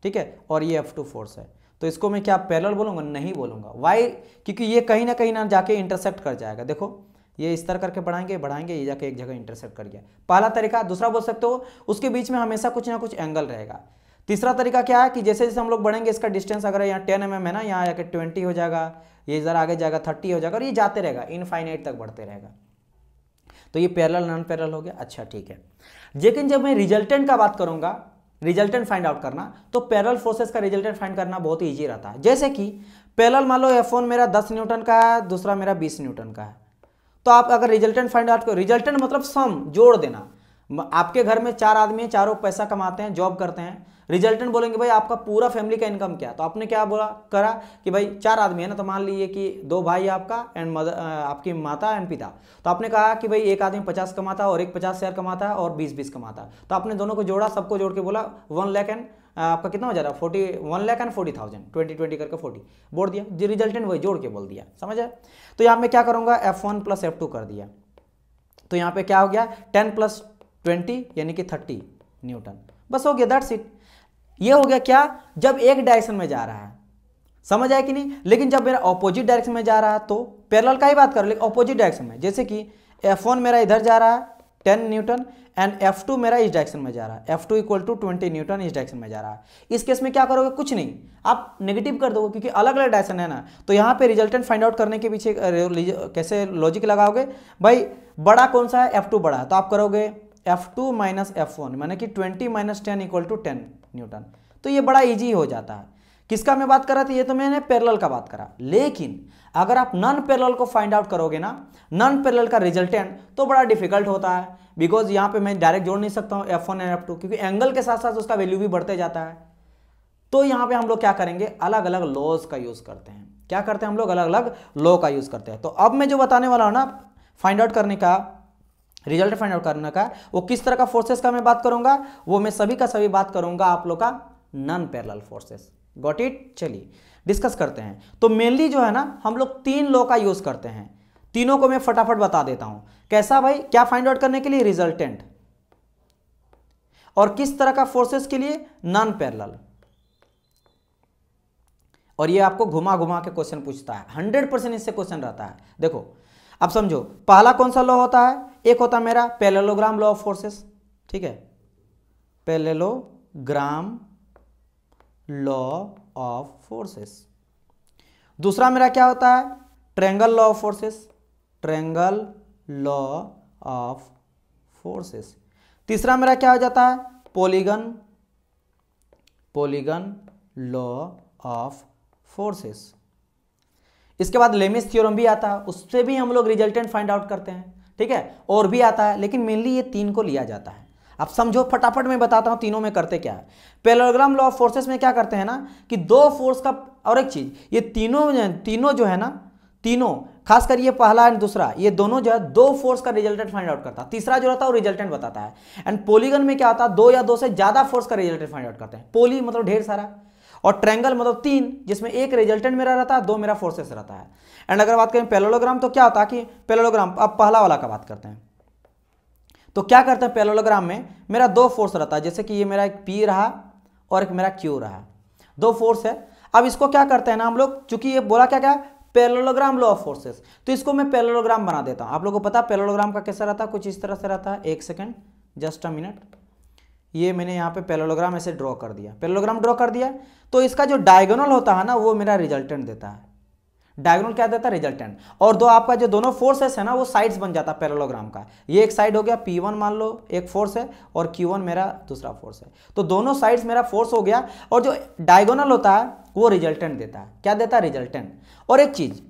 ठीक है, और ये F2 फोर्स है, तो इसको मैं क्या पैरेलल बोलूंगा, नहीं बोलूंगा। वाई, क्योंकि ये कहीं ना जाके इंटरसेक्ट कर जाएगा। देखो ये इस तरह करके बढ़ाएंगे, ये जाके एक जगह इंटरसेक्ट कर गया, पहला तरीका। दूसरा बोल सकते हो उसके बीच में हमेशा कुछ ना कुछ एंगल रहेगा। तीसरा तरीका क्या है कि जैसे जैसे हम लोग बढ़ेंगे, इसका डिस्टेंस अगर यहाँ 10 mm है ना, यहाँ जाके 20 हो जाएगा, ये जरा आगे जाएगा 30 हो जाएगा, और ये जाते रहेगा, इनफाइनाइट तक बढ़ते रहेगा। तो ये पैरेलल नॉन पैरेलल हो गया। अच्छा ठीक है, लेकिन जब मैं रिजल्टेंट का बात करूंगा, रिजल्टेंट फाइंड आउट करना, तो पैरेलल फोर्सेस का रिजल्टेंट फाइंड करना बहुत ईजी रहता है। जैसे कि पैरेलल मान लो F1 मेरा 10 न्यूटन का है, दूसरा मेरा 20 न्यूटन का है, तो आप अगर रिजल्टेंट फाइंड आउट करो, रिजल्टेंट मतलब सम, जोड़ देना। आपके घर में 4 आदमी हैं, चारों पैसा कमाते हैं, जॉब करते हैं, रिजल्टेंट बोलेंगे भाई आपका पूरा फैमिली का इनकम क्या है, तो आपने क्या बोला करा कि भाई 4 आदमी है ना, तो मान लीजिए कि 2 भाई आपका एंड मदर, आपकी माता एंड पिता, तो आपने कहा कि भाई एक आदमी 50 कमाता है और एक 50 शेयर कमाता है और 20 कमाता है, तो आपने दोनों को जोड़ा, सबको जोड़ के बोला 1 लाख एंड आपका कितना हो जा रहा है 1,40,000, 20 करके 40 बोल दिया, जो रिजल्टेंट वही जोड़ के बोल दिया, समझ आए। तो यहाँ पे क्या करूँगा, F1 + F2 कर दिया, तो यहाँ पे क्या हो गया 10 + 20 यानी कि 30 न्यूटन, बस हो गया, दैट्स इट। ये हो गया क्या, जब एक डायरेक्शन में जा रहा है, समझ आया कि नहीं। लेकिन जब मेरा ऑपोजिट डायरेक्शन में जा रहा है, तो पैरेलल का ही बात करो, लेकिन ऑपोजिट डायरेक्शन में, जैसे कि F1 मेरा इधर जा रहा है 10 न्यूटन एंड F2 मेरा इस डायरेक्शन में जा रहा है, F2 = 20 न्यूटन इस डायरेक्शन में जा रहा है। इस केस में क्या करोगे, कुछ नहीं, आप नेगेटिव कर दोगे, क्योंकि अलग अलग डायरेक्शन है ना। तो यहाँ पे रिजल्टेंट फाइंड आउट करने के पीछे कैसे लॉजिक लगाओगे, भाई बड़ा कौन सा है, F2 बड़ा है, तो आप करोगे F2 - F1 माने कि 20 - 10 = 10 न्यूटन। तो ये बड़ा इजी हो जाता है। किसका मैं बात कर रहा था, ये तो मैंने पैरेलल का बात करा। लेकिन अगर आप नॉन पैरेलल को फाइंड आउट करोगे ना, नॉन पैरेलल का रिजल्टेंट, तो बड़ा डिफिकल्ट होता है, बिकॉज यहाँ पे मैं डायरेक्ट जोड़ नहीं सकता हूँ F1 एंड F2, क्योंकि एंगल के साथ साथ उसका वैल्यू भी बढ़ते जाता है। तो यहाँ पे हम लोग क्या करेंगे, अलग अलग लॉज का यूज करते हैं। क्या करते हैं हम लोग, अलग अलग लॉ का यूज करते हैं। तो अब मैं जो बताने वाला हूँ ना फाइंड आउट करने का, रिजल्ट फाइंड आउट करने का, वो किस तरह का फोर्सेस का मैं बात करूंगा, वो मैं सभी का सभी बात करूंगा आप लोग का non parallel forces. Got it. चलिए डिस्कस करते हैं। तो मेनली जो है ना हम लोग 3 लॉ का यूज करते हैं, तीनों को मैं फटाफट बता देता हूं। कैसा भाई, क्या फाइंड आउट करने के लिए, रिजल्टेंट, और किस तरह का फोर्सेस के लिए, नॉन पैरेलल। और ये आपको घुमा घुमा के क्वेश्चन पूछता है, 100% इससे क्वेश्चन रहता है। देखो अब समझो, पहला कौन सा लॉ होता है, एक होता है मेरा पैरेललोग्राम लॉ ऑफ फोर्सेस, ठीक है, पैरेललोग्राम लॉ ऑफ फोर्सेस। दूसरा मेरा क्या होता है, triangle law of forces, triangle law of forces. तीसरा मेरा क्या हो जाता है, polygon, polygon law of forces. इसके बाद लेमिस थ्योरम भी आता है, उससे भी हम लोग रिजल्टेंट फाइंड आउट करते हैं, ठीक है, और भी आता है, लेकिन मेनली ये तीन को लिया जाता है। अब समझो, फटाफट मैं बताता हूं तीनों में करते क्या है। पैरेललोग्राम लॉ ऑफ फोर्सेस में क्या करते हैं ना कि दो फोर्स का, और एक चीज, ये तीनों जो है ना, तीनों खासकर ये पहला एंड दूसरा, ये दोनों जो है दो फोर्स का रिजल्टेंट फाइंड आउट करता है, तीसरा जो रहता है वो रिजल्टेंट बताता है। एंड पॉलीगन में क्या होता है, दो या दो से ज्यादा फोर्स का रिजल्टेंट फाइंड आउट करते हैं। पोली मतलब ढेर सारा, और ट्रायंगल मतलब तीन, जिसमें एक रिजल्टेंट मेरा रहता है, दो मेरा फोर्सेस रहता है। एंड अगर बात करें पैरेललोग्राम तो क्या होता है कि पैरेललोग्राम, अब पहला वाला का बात करते हैं, तो क्या करते हैं पैरेललोग्राम में मेरा दो फोर्स रहता है, जैसे कि ये मेरा एक P रहा और एक मेरा Q रहा, दो फोर्स है। अब इसको क्या करते हैं ना हम लोग, चूंकि ये बोला क्या क्या पैरेललोग्राम लॉ ऑफ फोर्सेस, तो इसको मैं पैरेललोग्राम बना देता हूं। आप लोगों को पता है पैरेललोग्राम का कैसा रहता है, कुछ इस तरह से रहता है। एक सेकंड, जस्ट अ मिनट, ये मैंने यहाँ पे पैरेललोग्राम ऐसे ड्रॉ कर दिया, पैरेललोग्राम ड्रॉ कर दिया, तो इसका जो डायगोनल होता है ना वो मेरा रिजल्टेंट देता है। डायगोनल क्या देता है, रिजल्टेंट। और दो आपका जो दोनों फोर्सेस है ना वो साइड्स बन जाता है पैरेललोग्राम का। ये एक साइड हो गया P1 मान लो एक फोर्स है, और Q1 मेरा दूसरा फोर्स है, तो दोनों साइड्स मेरा फोर्स हो गया, और जो डायगोनल होता है वो रिजल्टेंट देता है। क्या देता है, रिजल्टेंट। और एक चीज,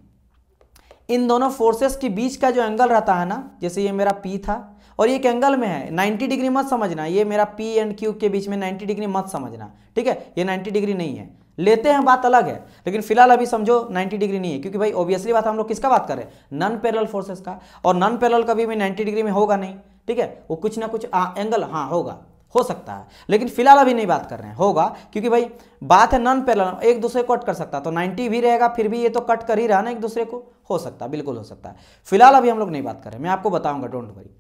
इन दोनों फोर्सेस के बीच का जो एंगल रहता है ना, जैसे ये मेरा P था और ये एक एंगल में है, 90 डिग्री मत समझना, ये मेरा P एंड Q के बीच में 90 डिग्री मत समझना, ठीक है, ये 90 डिग्री नहीं है, लेते हैं बात अलग है, लेकिन फिलहाल अभी समझो 90 डिग्री नहीं है, क्योंकि भाई ऑब्वियसली बात हम लोग किसका बात कर रहे हैं, नॉन पैरेलल फोर्सेस का, और नॉन पैरेलल कभी भी 90 डिग्री में होगा नहीं, ठीक है, वो कुछ ना कुछ एंगल हाँ होगा, हो सकता है, लेकिन फिलहाल अभी नहीं बात कर रहे हैं, होगा, क्योंकि भाई बात है नॉन पैरेलल, एक दूसरे को कट कर सकता है, तो 90 भी रहेगा, फिर भी ये तो कट कर ही रहा ना एक दूसरे को, हो सकता है, बिल्कुल हो सकता है। फिलहाल अभी हम लोग नहीं बात कर रहे, मैं आपको बताऊंगा, डोंट वरी।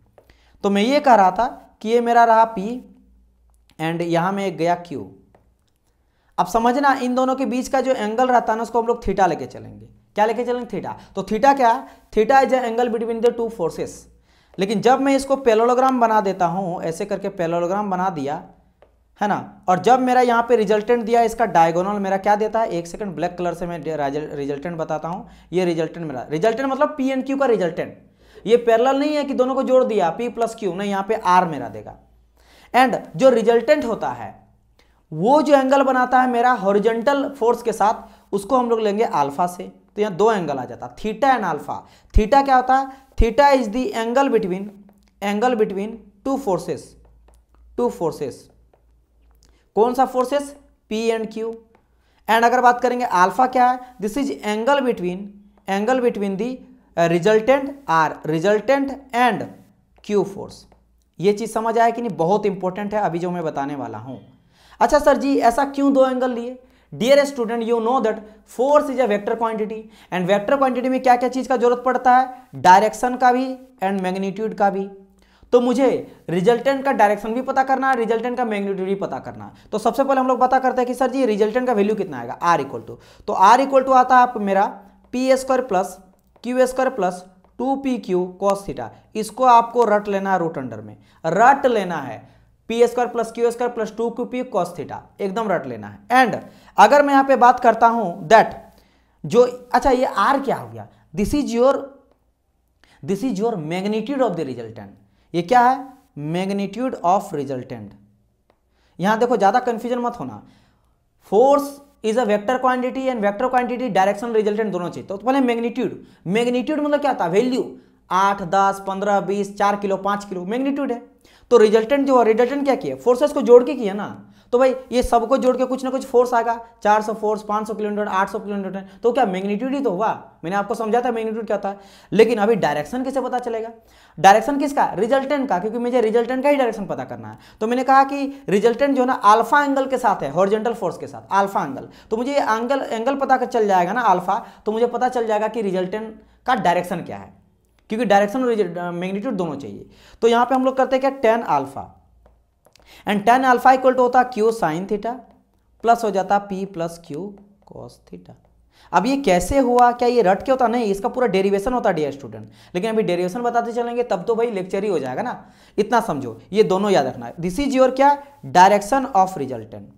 तो मैं ये कह रहा था कि ये मेरा रहा P एंड यहां में एक गया Q। अब समझना, इन दोनों के बीच का जो एंगल रहता है ना उसको हम लोग थीटा लेके चलेंगे। क्या लेके चलेंगे, थीटा। तो थीटा क्या है, theta is the angle between the two forces. लेकिन जब मैं इसको पैरेललोग्राम बना देता हूं, ऐसे करके पैरेललोग्राम बना दिया है ना, और जब मेरा यहाँ पे रिजल्टेंट दिया, इसका डायगोनल मेरा क्या देता है, एक सेकंड ब्लैक कलर से मैं रिजल्टेंट बताता हूं। ये रिजल्टेंट मेरा, रिजल्टेंट मतलब P एंड Q का रिजल्टेंट, ये पैरेलल नहीं है कि दोनों को जोड़ दिया P प्लस Q, नहीं, यहाँ पे R मेरा देगा। एंड जो रिजल्टेंट होता है वो जो एंगल बनाता है मेरा हॉरिजॉन्टल फोर्स के साथ, उसको हम लोग लेंगे अल्फा से। तो यहाँ दो एंगल आ जाता है, थीटा एंड अल्फा। थीटा क्या होता है, theta is the angle between two forces, two forces. कौन सा forces, P and Q। And अगर बात करेंगे अल्फा क्या है, this is angle between the resultant R, resultant and Q force. ये चीज समझ आया कि नहीं, बहुत इंपॉर्टेंट है अभी जो मैं बताने वाला हूं। अच्छा सर जी, ऐसा क्यों दो एंगल लिए? Dear student, you know that force is a vector quantity, and vector quantity में क्या क्या चीज का जरूरत पड़ता है, डायरेक्शन का भी एंड मैग्नीट्यूड का भी। तो मुझे रिजल्टेंट का डायरेक्शन भी पता करना है, रिजल्टेंट का मैग्नीट्यूड भी पता करना है। तो सबसे पहले हम लोग पता करते हैं कि सर जी रिजल्टेंट का वैल्यू कितना आएगा, R इक्वल टू, तो R इक्वल टू आता है आप मेरा P² plus Q² plus 2PQ cos theta. इसको आपको रट लेना है, रूट अंडर में रट लेना है, P² plus Q² plus 2QP cos theta, एकदम रट लेना है। एंड अगर मैं यहाँ पे बात करता हूं दैट जो, अच्छा ये R क्या हो गया, this is your magnitude of the resultant. ये क्या है, मैग्नीट्यूड ऑफ रिजल्टेंट। यहां देखो ज्यादा कंफ्यूजन मत होना, force is a vector quantity and vector quantity direction resultant दोनों चाहिए। तो पहले मैग्नीट्यूड मतलब क्या था, वैल्यू 8, 10, 15, 20, 4 किलो, 5 किलो मैग्नीट्यूड है। तो रिजल्टेंट जो है, रिजल्टेंट क्या किया, फोर्सेस को जोड़ के किया ना, तो भाई ये सबको जोड़ के कुछ ना कुछ फोर्स आएगा, 400 फोर्स, 500 किलोमीटर, 800 किलोमीटर, तो क्या मैग्नीट्यूड ही तो हुआ। मैंने आपको समझाया था मैग्नीट्यूड क्या था। लेकिन अभी डायरेक्शन कैसे पता चलेगा, डायरेक्शन किसका, रिजल्टेंट का, क्योंकि मुझे रिजल्टेंट का ही डायरेक्शन पता करना है। तो मैंने कहा कि रिजल्टेंट जो है ना अल्फा एंगल के साथ है, हॉरिजॉन्टल फोर्स के साथ अल्फा एंगल, तो मुझे ये एंगल पता चल जाएगा ना अल्फा, तो मुझे पता चल जाएगा कि रिजल्टेंट का डायरेक्शन क्या है, क्योंकि डायरेक्शन और मैग्नीट्यूड दोनों चाहिए। तो यहां पे हम लोग करते हैं क्या, tan alpha, and tan alpha equal to होता है Q sin थीटा प्लस हो जाता है P plus Q cos theta. अब ये कैसे हुआ, क्या ये रट के होता, नहीं, इसका पूरा डेरिवेशन होता डियर स्टूडेंट, लेकिन अभी डेरिवेशन बताते चलेंगे तब तो भाई लेक्चर ही हो जाएगा ना। इतना समझो, ये दोनों याद रखना है। दिस इज योर क्या, डायरेक्शन ऑफ रिजल्टेंट।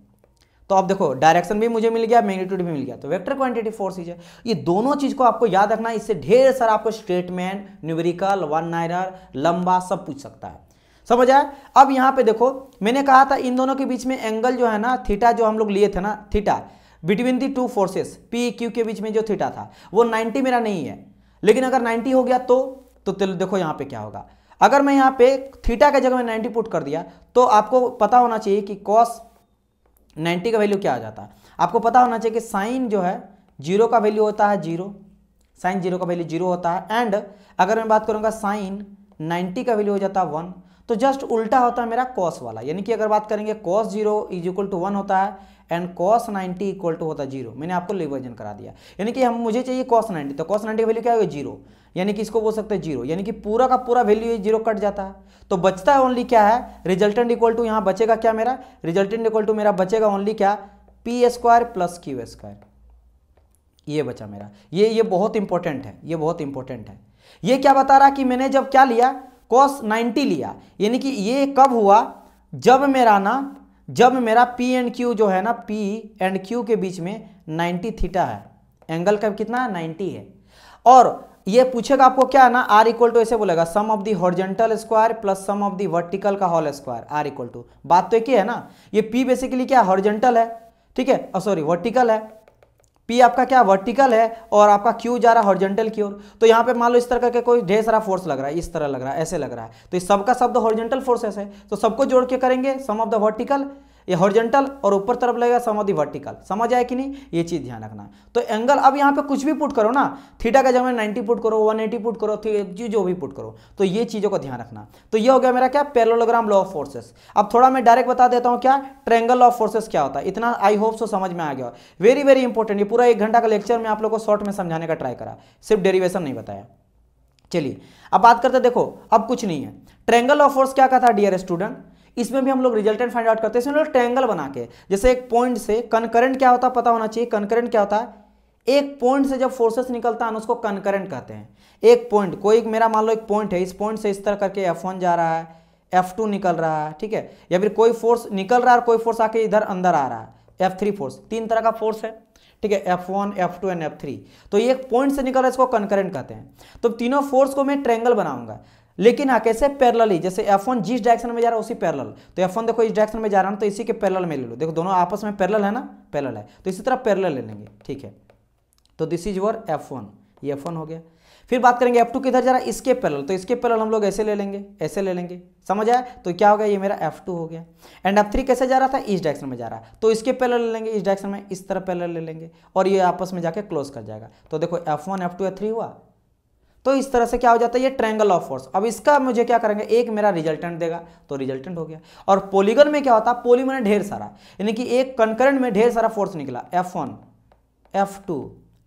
तो अब देखो डायरेक्शन भी मुझे मिल गया, मैग्नीट्यूड भी मिल गया, तो वेक्टर क्वांटिटी फोर्स इज है। ये दोनों चीज को आपको याद रखना, इससे ढेर सारा आपको स्टेटमेंट, न्यूमेरिकल, वन लाइनर, लंबा सब पूछ सकता है। समझ आया। अब यहां पे देखो मैंने कहा था इन दोनों के बीच में एंगल जो है ना थीटा, जो हम लोग लिए थे ना theta between the two forces P Q के बीच में जो थीटा था वो 90 मेरा नहीं है, लेकिन अगर 90 हो गया तो देखो यहां पे क्या होगा। अगर मैं यहां पे थीटा के जगह में 90 पुट कर दिया तो आपको पता होना चाहिए कि कॉस 90 का वैल्यू क्या आ जाता है। आपको पता होना चाहिए कि साइन जो है जीरो का वैल्यू होता है जीरो, साइन जीरो का वैल्यू जीरो होता है। एंड अगर मैं बात करूंगा साइन 90 का वैल्यू हो जाता है 1, तो जस्ट उल्टा होता है मेरा कॉस वाला। यानी कि अगर बात करेंगे कॉस 0 इज इक्वल टू 1 होता है एंड कॉस 90 इक्वल टू होता है 0। मैंने आपको रिवर्जन करा दिया। यानी कि मुझे चाहिए कॉस 90, तो कॉस 90 का वैल्यू क्या होगा 0, यानी कि इसको बोल सकते हैं 0, यानी कि पूरा का पूरा वैल्यू 0 कट जाता है। तो बचता है ओनली क्या है, रिजल्टेंट इक्वल टू, यहाँ बचेगा क्या मेरा, रिजल्टेंट इक्वल टू मेरा बचेगा ओनली क्या, P square plus Q square. ये बचा मेरा, ये बहुत इंपॉर्टेंट है, ये बहुत इंपॉर्टेंट है। ये क्या बता रहा कि मैंने जब क्या लिया, cos 90 लिया, यानी कि ये कब हुआ, जब मेरा पी एंड क्यू जो है ना, पी एंड क्यू के बीच में 90 थीटा है, एंगल का कितना है 90 है। और ये पूछेगा आपको क्या है ना, आर इक्वल टू ऐसे बोलेगा sum of the horizontal square plus sum of the vertical का whole square, or equal to, बात तो एक ही है ना। ये पी बेसिकली क्या हॉरिजॉन्टल है, ठीक है, सॉरी वर्टिकल है, पी आपका क्या वर्टिकल है और आपका क्यू जा रहा है हॉरिजॉन्टल की ओर। तो यहाँ पे मान लो इस तरह का कोई ढेर सारा फोर्स लग रहा है, इस तरह लग रहा है, ऐसे लग रहा है, तो इस सबका शब्द हॉरिजॉन्टल फोर्सेस है, तो सबको जोड़ के करेंगे सम ऑफ द वर्टिकल, ये हॉरिजॉन्टल और ऊपर तरफ लगेगा सम ऑफ द वर्टिकल। समझ आया कि नहीं, ये चीज ध्यान रखना। तो एंगल अब यहाँ पे कुछ भी पुट करो ना, थीटा का जगह 90 पुट करो, 180 पुट करो, जो भी पुट करो, तो ये चीजों को ध्यान रखना। तो ये हो गया मेरा क्या, पैरेललोग्राम लॉ ऑफ फोर्सेस। अब थोड़ा मैं डायरेक्ट बता देता हूँ क्या ट्रायंगल लॉ ऑफ फोर्सेस क्या होता है। इतना आई होप सो समझ में आ गया, वेरी वेरी इंपॉर्टेंट। ये पूरा 1 घंटा का लेक्चर में आप लोग को शॉर्ट में समझाने का ट्राई करा, सिर्फ डेरिवेशन नहीं बताया। चलिए अब बात करते, देखो अब कुछ नहीं है। ट्रायंगल ऑफ फोर्स क्या कहता है डियर स्टूडेंट, इसमें भी हम लोग रिजल्टेंट फाइंड आउट करते हैं। इसमें लोग ट्रायंगल बना के, जैसे एक पॉइंट से कनकरेंट क्या होता है पता होना चाहिए। कनकरेंट क्या होता है, एक पॉइंट से जब फोर्सेस निकलता है ना उसको कनकरेंट कहते हैं। एक पॉइंट, कोई मेरा मान लो एक पॉइंट है, इस पॉइंट से इस तरह करके F1 जा रहा है, F2 निकल रहा है, ठीक है, या फिर कोई फोर्स निकल रहा है और कोई फोर्स आके इधर अंदर आ रहा है, F3 फोर्स, 3 तरह का फोर्स है, ठीक है, F1, F2 एंड F3। तो ये एक पॉइंट से निकल रहा है, इसको कनकरेंट कहते हैं। तो तीनों फोर्स को मैं ट्रायंगल बनाऊंगा, लेकिन हाँ कैसे, पैरेलली, जैसे F1 जिस डायरेक्शन में जा रहा है उसी पैरेलल, तो F1 देखो इस डायरेक्शन में जा रहा है तो इसी के पैरेलल में ले लो, देखो दोनों आपस में पैरेलल है ना, पैरेलल है, तो इसी तरह पैरेलल ले लेंगे, ठीक है। तो दिस इज योर F1, ये F1 हो गया। फिर बात करेंगे F2 किधर जा रहा है, इसके पैरेलल, तो इसके पैरेलल हम लोग ऐसे ले लेंगे, ऐसे ले लेंगे, समझ आया। तो क्या हो गया, ये मेरा F2 हो गया। एंड F3 कैसे जा रहा था, इस डायरेक्शन में जा रहा है, तो इसके पैरेलल ले लेंगे, इस डायरेक्शन में इस तरह पैरेलल ले लेंगे, और ये आपस में जाके क्लोज कर जाएगा। तो देखो F1 F2 F3 हुआ, तो इस तरह से क्या हो जाता है, ये ट्रायंगल ऑफ फोर्स। अब इसका मुझे क्या करेंगे, एक मेरा रिजल्टेंट देगा, तो रिजल्टेंट हो गया। और पॉलीगन में क्या होता है, पॉली में ढेर सारा, यानी कि एक कनकरेंट में ढेर सारा फोर्स निकला, F1 F2,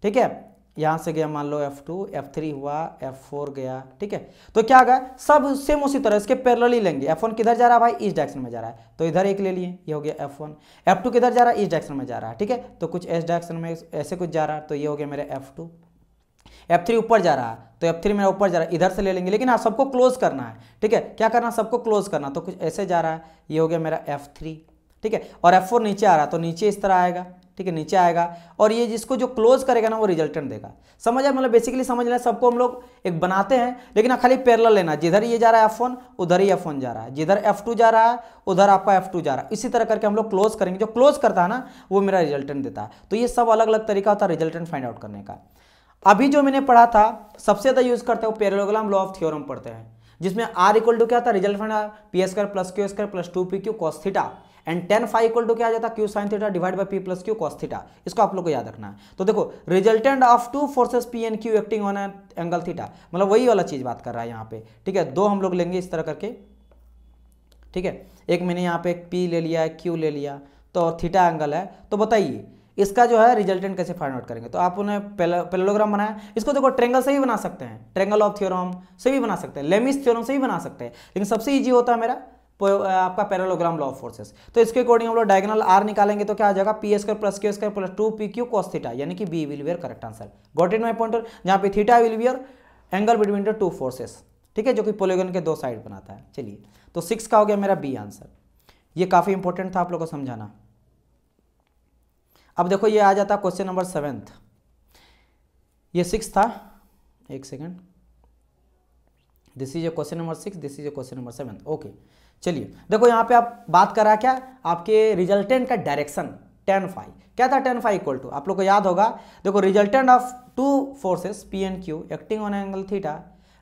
ठीक है, यहां से गया मान लो F2, F3 हुआ, F4 गया, ठीक है। तो क्या गया, सब सेम उसी तरह इसके पैरेलल ही लेंगे। F1 किधर जा रहा है भाई, इस डायरेक्शन में जा रहा है, तो इधर एक ले लिए, ये हो गया F1। F2 किधर जा रहा है, इस डायरेक्शन में जा रहा है, ठीक है, तो कुछ इस डायरेक्शन में ऐसे कुछ जा रहा है, तो ये हो गया मेरा F2। F3 ऊपर जा रहा है, तो F3 मेरा ऊपर जा रहा है, इधर से ले लेंगे, लेकिन हाँ सबको क्लोज करना है, ठीक है, क्या करना, सबको क्लोज करना, तो कुछ ऐसे जा रहा है, ये हो गया मेरा F3, ठीक है। और F4 नीचे आ रहा है, तो नीचे इस तरह आएगा, ठीक है, नीचे आएगा, और ये जिसको जो क्लोज करेगा ना वो रिजल्टेंट देगा। समझ आया, मतलब बेसिकली समझ लें, सबको हम लोग एक बनाते हैं, लेकिन खाली पैरेलल लेना, जिधर ये जा रहा है F1 उधर ही F1 जा रहा है, जिधर F2 जा रहा है उधर आपका F2 जा रहा है, इसी तरह करके हम लोग क्लोज करेंगे। जो क्लोज करता है ना वो मेरा रिजल्टेंट देता है। तो ये सब अलग अलग तरीका होता है रिजल्टेंट फाइंड आउट करने का। अभी जो मैंने पढ़ा था सबसे ज्यादा यूज करते हैं वो पैरेललोग्राम लॉ ऑफ थ्योरम पढ़ते हैं, जिसमें R इक्वल टू क्या था, result find P square plus Q square plus 2pq cos theta and tan phi equal to क्या आ जाता है, Q sine theta divide by p plus Q cos theta. इसको आप लोग को याद रखना है। तो देखो resultant of two forces p and q acting on angle theta, मतलब वही वाला चीज बात कर रहा है यहाँ पे, ठीक है। दो हम लोग लेंगे इस तरह करके, ठीक है, एक मैंने यहाँ पे p ले लिया है, q ले लिया, तो थीटा एंगल है। तो बताइए इसका जो है रिजल्टेंट कैसे फाइंड आउट करेंगे। तो आप उन्हें पैरेललोग्राम बनाया, इसको देखो ट्रायंगल से भी बना सकते हैं, ट्रायंगल ऑफ थ्योरम से भी बना सकते हैं, लेमिस थ्योरम से भी बना सकते हैं, लेकिन सबसे इजी होता है मेरा आपका पैरेललोग्राम लॉ ऑफ फोर्सेस। तो इसके अकॉर्डिंग हम लोग डायगोनल R निकालेंगे, तो क्या आ जाएगा, P square plus Q square plus 2pq cos theta, यानी कि B will be your correct answer. Got it my pointer, जहां पे theta will be your angle between the two forces, ठीक है, जो कि पॉलीगन के दो साइड बनाता है। चलिए तो 6 का हो गया मेरा बी आंसर। ये काफी इंपॉर्टेंट था आप लोग को समझाना। अब देखो ये आ जाता क्वेश्चन नंबर 7, ये 6 था, एक second, this is a question number 6, this is a question number 7। Okay चलिए देखो यहाँ पे आप बात करा क्या, आपके रिजल्टेंट का डायरेक्शन tan phi, क्या था tan phi इक्वल टू, आप लोग को याद होगा, देखो resultant of two forces P and Q acting on angle theta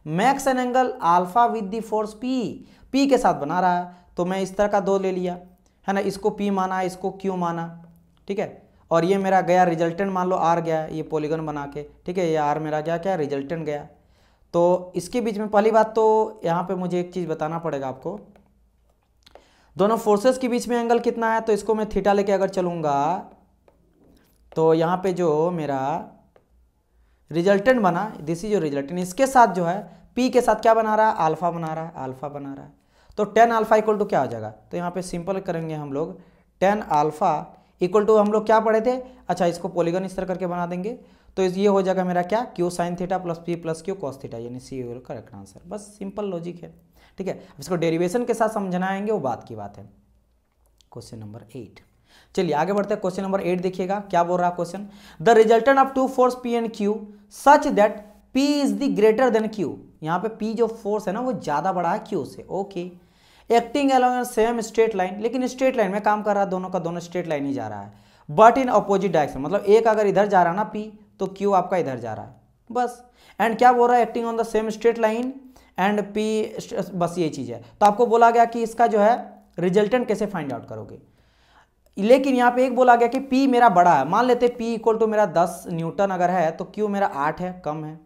max an angle alpha with the force P के साथ बना रहा है, तो मैं इस तरह का दो ले लिया है ना, इसको P माना, इसको Q माना, ठीक है, और ये मेरा गया रिजल्टेंट, मान लो R गया, ये पॉलीगन बना के, ठीक है, ये R मेरा गया क्या, रिजल्टेंट गया। तो इसके बीच में पहली बात तो यहाँ पे मुझे एक चीज़ बताना पड़ेगा आपको, दोनों फोर्सेस के बीच में एंगल कितना है, तो इसको मैं थीटा लेके अगर चलूँगा तो यहाँ पे जो मेरा रिजल्टेंट बना, दिस इज जो रिजल्टेंट, इसके साथ जो है P के साथ क्या बना रहा है, अल्फा बना रहा है, अल्फा बना रहा है, तो tan अल्फा इक्वल टू क्या हो जाएगा, तो यहाँ पे सिंपल करेंगे हम लोग, tan अल्फा इक्वल टू हम लोग क्या पढ़े थे, अच्छा इसको पॉलीगन इस तरह करके बना देंगे, तो ये हो जाएगा मेरा क्या, Q sine theta plus P plus Q cos theta, यानी C करेक्ट आंसर। बस सिंपल लॉजिक है, ठीक है, इसको डेरिवेशन के साथ समझना आएंगे वो बात की बात है। क्वेश्चन नंबर 8, चलिए आगे बढ़ते हैं। क्वेश्चन नंबर 8 देखिएगा क्या बोल रहा है question, the resultant of two force P and Q such that P is the greater than Q, यहाँ पे P जो फोर्स है ना वो ज्यादा बड़ा है Q से, okay, acting along same straight line, लेकिन स्ट्रेट लाइन में काम कर रहा है, दोनों का दोनों स्ट्रेट लाइन ही जा रहा है, बट इन अपोजिट डायरेक्शन, मतलब एक अगर इधर जा रहा है ना P तो Q आपका इधर जा रहा है, बस। एंड क्या बोल रहा है, acting on the same straight line and P, बस ये चीज है। तो आपको बोला गया कि इसका जो है रिजल्टेंट कैसे फाइंड आउट करोगे, लेकिन यहाँ पे एक बोला गया कि P मेरा बड़ा है, मान लेते P इक्वल टू मेरा 10 न्यूटन अगर है तो Q मेरा 8 है, कम है,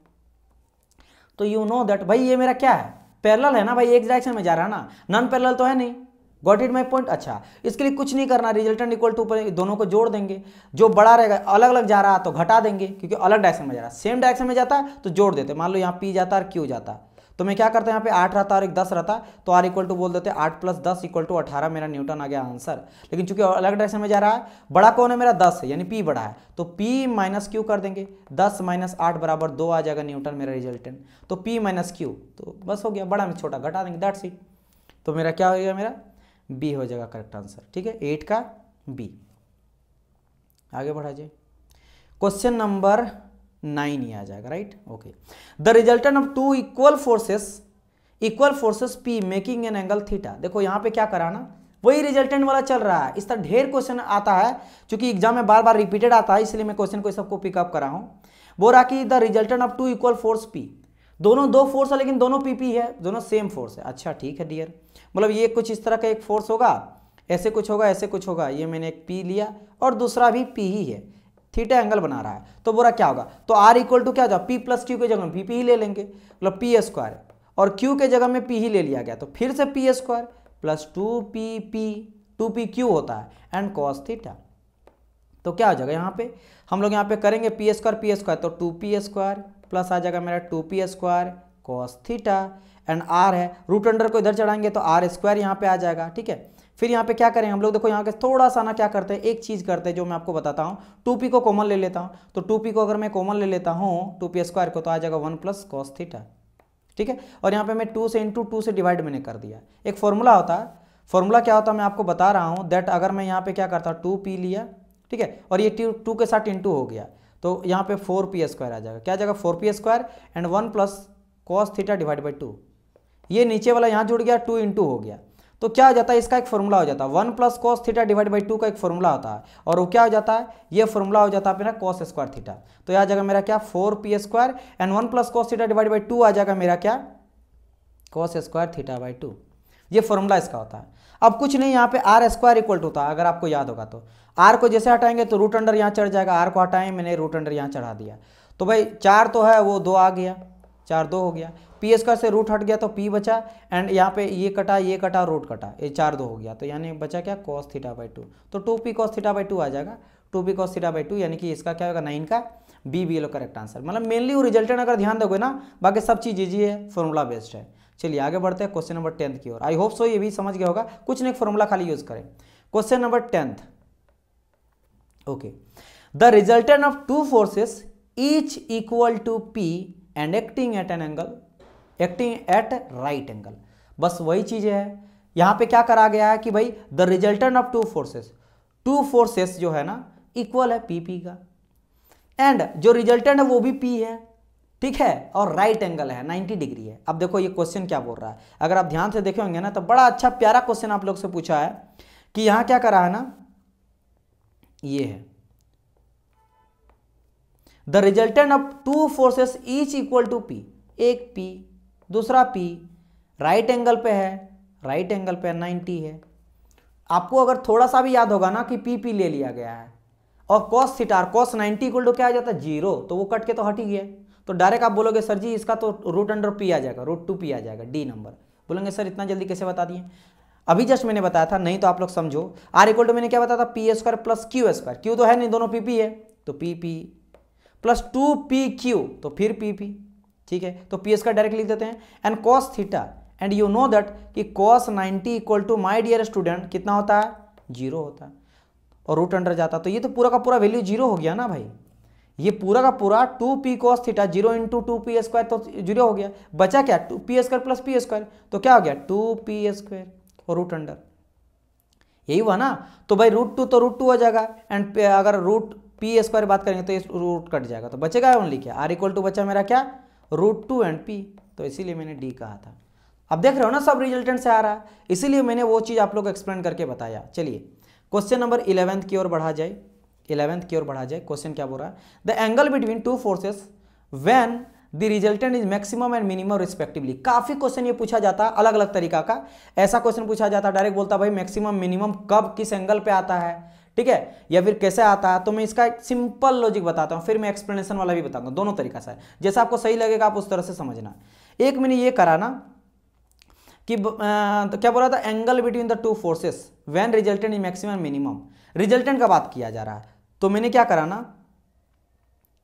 तो यू नो दैट भाई ये मेरा क्या है, पैरेलल है ना भाई, एक डायरेक्शन में जा रहा है ना, नॉन पैरेलल तो है नहीं, गॉट इट माई पॉइंट। अच्छा इसके लिए कुछ नहीं करना, रिजल्टेंट इक्वल टू दोनों को जोड़ देंगे, जो बड़ा रहेगा अलग अलग जा रहा है तो घटा देंगे, क्योंकि अलग डायरेक्शन में जा रहा है, सेम डायरेक्शन में जाता है तो जोड़ देते, मान लो यहाँ P जाता है और Q जाता है, तो मैं क्या करता यहाँ पे 8 रहता और एक 10 रहता, तो R इक्वल टू बोल देते 8 प्लस 10 इक्वल टू 18, मेरा न्यूटन आ गया आंसर। लेकिन चूंकि अलग डायरेक्शन में जा रहा है, बड़ा कौन है मेरा 10 है, यानी P बड़ा है, तो P माइनस Q कर देंगे, 10 माइनस 8 बराबर 2 आ जाएगा न्यूटन मेरा रिजल्टेंट, तो P माइनस Q, तो बस हो गया, बड़ा में छोटा घटा देंगे, दैट्स इट। तो मेरा क्या हो गया, मेरा B हो जाएगा करेक्ट आंसर, ठीक है, 8 का B। आगे बढ़ा जाए, क्वेश्चन नंबर 9 ही आ जाएगा, right, okay. The resultant of two equal forces P making an angle theta, देखो यहाँ पे क्या करा ना, वही रिजल्टेंट वाला चल रहा है, इस तरह ढेर क्वेश्चन आता है, क्योंकि एग्जाम में बार बार रिपीटेड आता है, इसलिए मैं क्वेश्चन को सबको पिकअप करा हूं। बोल रहा कि the resultant of two equal force P, दोनों दो फोर्स है लेकिन दोनों PP है, दोनों सेम फोर्स है, अच्छा ठीक है डियर, मतलब ये कुछ इस तरह का एक फोर्स होगा, ऐसे कुछ होगा, ऐसे कुछ होगा, ये मैंने एक P लिया और दूसरा भी P ही है, थीटा एंगल बना रहा है, तो बोला क्या होगा, तो R इक्वल टू क्या होगा, P प्लस Q के जगह में PP ही ले लेंगे, मतलब P स्क्वायर, और Q के जगह में P ही ले लिया गया, तो फिर से P स्क्वायर प्लस 2PQ होता है एंड कॉस थीटा, तो क्या हो जाएगा यहाँ पे, हम लोग यहाँ पे करेंगे P स्क्वायर तो 2P स्क्वायर प्लस आ जाएगा मेरा 2P square cos theta, and R है, रूट अंडर को इधर चढ़ाएंगे तो R स्क्वायर यहाँ पे आ जाएगा, ठीक है। फिर यहाँ पे क्या करें हम लोग, देखो यहाँ के थोड़ा सा ना क्या करते हैं, एक चीज करते हैं जो मैं आपको बताता हूँ, 2P को कॉमन ले लेता हूँ, तो 2P को अगर मैं कॉमन ले लेता हूँ 2P स्क्वायर को, तो आ जाएगा 1 प्लस कॉस थीटा, ठीक है। और यहाँ पे मैं 2 से इंटू 2 से डिवाइड मैंने कर दिया, एक फॉर्मूला होता है, फॉर्मूला क्या होता है मैं आपको बता रहा हूँ, दैट अगर मैं यहाँ पे क्या करता हूँ 2P लिया, ठीक है, और ये 2 के साथ इंटू हो गया, तो यहाँ पे 4P स्क्वायर आ जाएगा, क्या आ जाएगा 4P square and 1 plus cos theta divide by 2, ये नीचे वाला यहाँ जुड़ गया, 2 इंटू हो गया, तो क्या हो जाता है, इसका एक फॉर्मूला हो जाता है 1 plus cos theta divide by 2 का एक फॉर्मूला होता है, और वो क्या हो जाता है, ये फॉर्मूला हो जाता है मेरा कॉस स्क्वायर थीटा, तो यह आ जाएगा मेरा क्या 4P square and 1 plus cos theta divide by 2 आ जाएगा मेरा क्या कॉस स्क्वायर थीटा बाई 2, ये फॉर्मूला इसका होता है। अब कुछ नहीं, यहाँ पे R स्क्वायर इक्वल टू होता है, अगर आपको याद होगा तो R को जैसे हटाएंगे तो रूट अंडर यहाँ चढ़ जाएगा, R को हटाएं मैंने रूट अंडर यहाँ चढ़ा दिया, तो भाई 4 तो है वो 2 आ गया, 4 2 हो गया, P स्क्वायर से रूट हट गया तो P बचा, एंड यहाँ पे ये कटा रूट कटा, ये 4 2 हो गया, तो यानी बचा क्या कॉस थीटा बाई 2, तो 2P कॉस थीटा बाई 2 आ जाएगा, 2P कॉस थीटा बाई 2, यानी कि इसका क्या होगा 9 का B भी करेक्ट आंसर। मतलब मेनली वो रिजल्टेंट अगर ध्यान दोगे ना, बाकी सब चीज़ इजी है, फॉर्मूला बेस्ड है। चलिए आगे बढ़ते हैं क्वेश्चन नंबर 10 की ओर, आई होप सो ये भी समझ गया होगा, कुछ नहीं फॉर्मूला खाली यूज करें। Question number 10, okay, the resultant of two forces each equal to P and acting at right angle, बस वही चीज है, यहां पे क्या करा गया है कि भाई the resultant of two forces जो है ना, इक्वल है पी का, एंड जो रिजल्टेंट है वो भी पी है, ठीक है, और राइट एंगल है 90 डिग्री है। अब देखो ये क्वेश्चन क्या बोल रहा है, अगर आप ध्यान से देखे होंगे ना तो बड़ा अच्छा प्यारा क्वेश्चन आप लोग से पूछा है कि यहां क्या करा है ना, ये है the resultant of two forces each equal to P, एक पी दूसरा पी, राइट एंगल पे है, राइट एंगल पे 90 है। आपको अगर थोड़ा सा भी याद होगा ना कि पी ले लिया गया है और cos theta, cos 90 equal to क्या आ जाता है 0, तो वो कट के तो हट ही गया, तो डायरेक्ट आप बोलोगे सर जी इसका तो रूट अंडर पी आ जाएगा, रूट 2 पी आ जाएगा, डी नंबर। बोलेंगे सर इतना जल्दी कैसे बता दिए, अभी जस्ट मैंने बताया था, नहीं तो आप लोग समझो। आर इक्वल टू मैंने क्या बताया था, P square plus Q square, Q तो है नहीं, दोनों पी है, तो पी प्लस 2pq, तो फिर पी, ठीक है, तो पी स्क्वायर डायरेक्ट लिख देते हैं, and cos theta, and you know that कि cos 90 equal to my dear student कितना होता है 0 होता है, और रूट अंडर जाता, तो ये तो पूरा का पूरा वैल्यू 0 हो गया ना भाई, ये पूरा का पूरा 2p cos theta 0 into 2p square तो 0 हो गया, बचा क्या 2p square plus p square, तो क्या हो गया 2p स्क्वायर और रूट अंडर, यही हुआ ना। तो भाई रूट 2 तो रूट 2 हो जाएगा, एंड अगर रूट p स्क्वायर बात करेंगे तो ये रूट कट जाएगा, तो बचेगा ओनली क्या, r इक्वल टू बचा मेरा क्या रूट 2 एंड p, तो इसीलिए मैंने d कहा था। अब देख रहे हो ना सब रिजल्टेंट से आ रहा है, इसीलिए मैंने वो चीज़ आप लोग को एक्सप्लेन करके बताया। चलिए क्वेश्चन नंबर 11 की ओर बढ़ा जाए, 11th की ओर बढ़ा जाए। क्वेश्चन क्या बोल रहा है, the angle between two forces when the resultant is maximum and minimum respectively. काफी क्वेश्चन ये पूछा जाता है अलग अलग तरीका का, ऐसा क्वेश्चन पूछा जाता है डायरेक्ट बोलता है भाई मैक्सिमम मिनिमम कब किस एंगल पे आता है, ठीक है, या फिर कैसे आता है, तो मैं इसका एक सिंपल लॉजिक बताता हूं, फिर मैं एक्सप्लेनेशन वाला भी बताऊंगा, दोनों तरीका से जैसा आपको सही लगेगा आप उस तरह से समझना। एक मैंने ये करा ना कि क्या बोला था, angle between the two forces when resultant is maximum minimum, resultant का बात किया जा रहा है, तो मैंने क्या करा ना,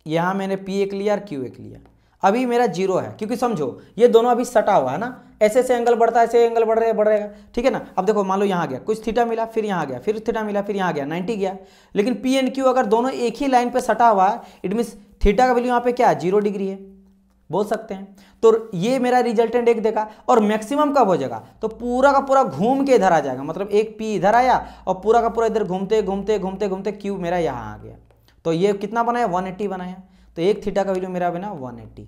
यहां मैंने पी एक लिया और क्यू एक लिया, अभी मेरा 0 है, क्योंकि समझो ये दोनों अभी सटा हुआ है ना, ऐसे ऐसे एंगल बढ़ता है, ऐसे एंगल बढ़ रहेगा, ठीक है ना। अब देखो मान लो यहाँ गया कुछ थीटा मिला, फिर यहाँ गया, फिर थीटा मिला, फिर यहाँ गया 90 गया, लेकिन पी एंड क्यू अगर दोनों एक ही लाइन पे सटा हुआ है, इट मीन्स थीटा का वैल्यू यहाँ पे क्या है 0 डिग्री है, बोल सकते हैं। तो ये मेरा रिजल्टेंट एक देखा, और मैक्सिमम कब हो जाएगा, तो पूरा का पूरा घूम के इधर आ जाएगा, मतलब एक पी इधर आया और पूरा का पूरा इधर घूमते घूमते घूमते घूमते क्यू मेरा यहाँ आ गया, तो ये कितना बनाया 180 बनाया, तो एक थीटा का वैल्यू मेरा बना 180।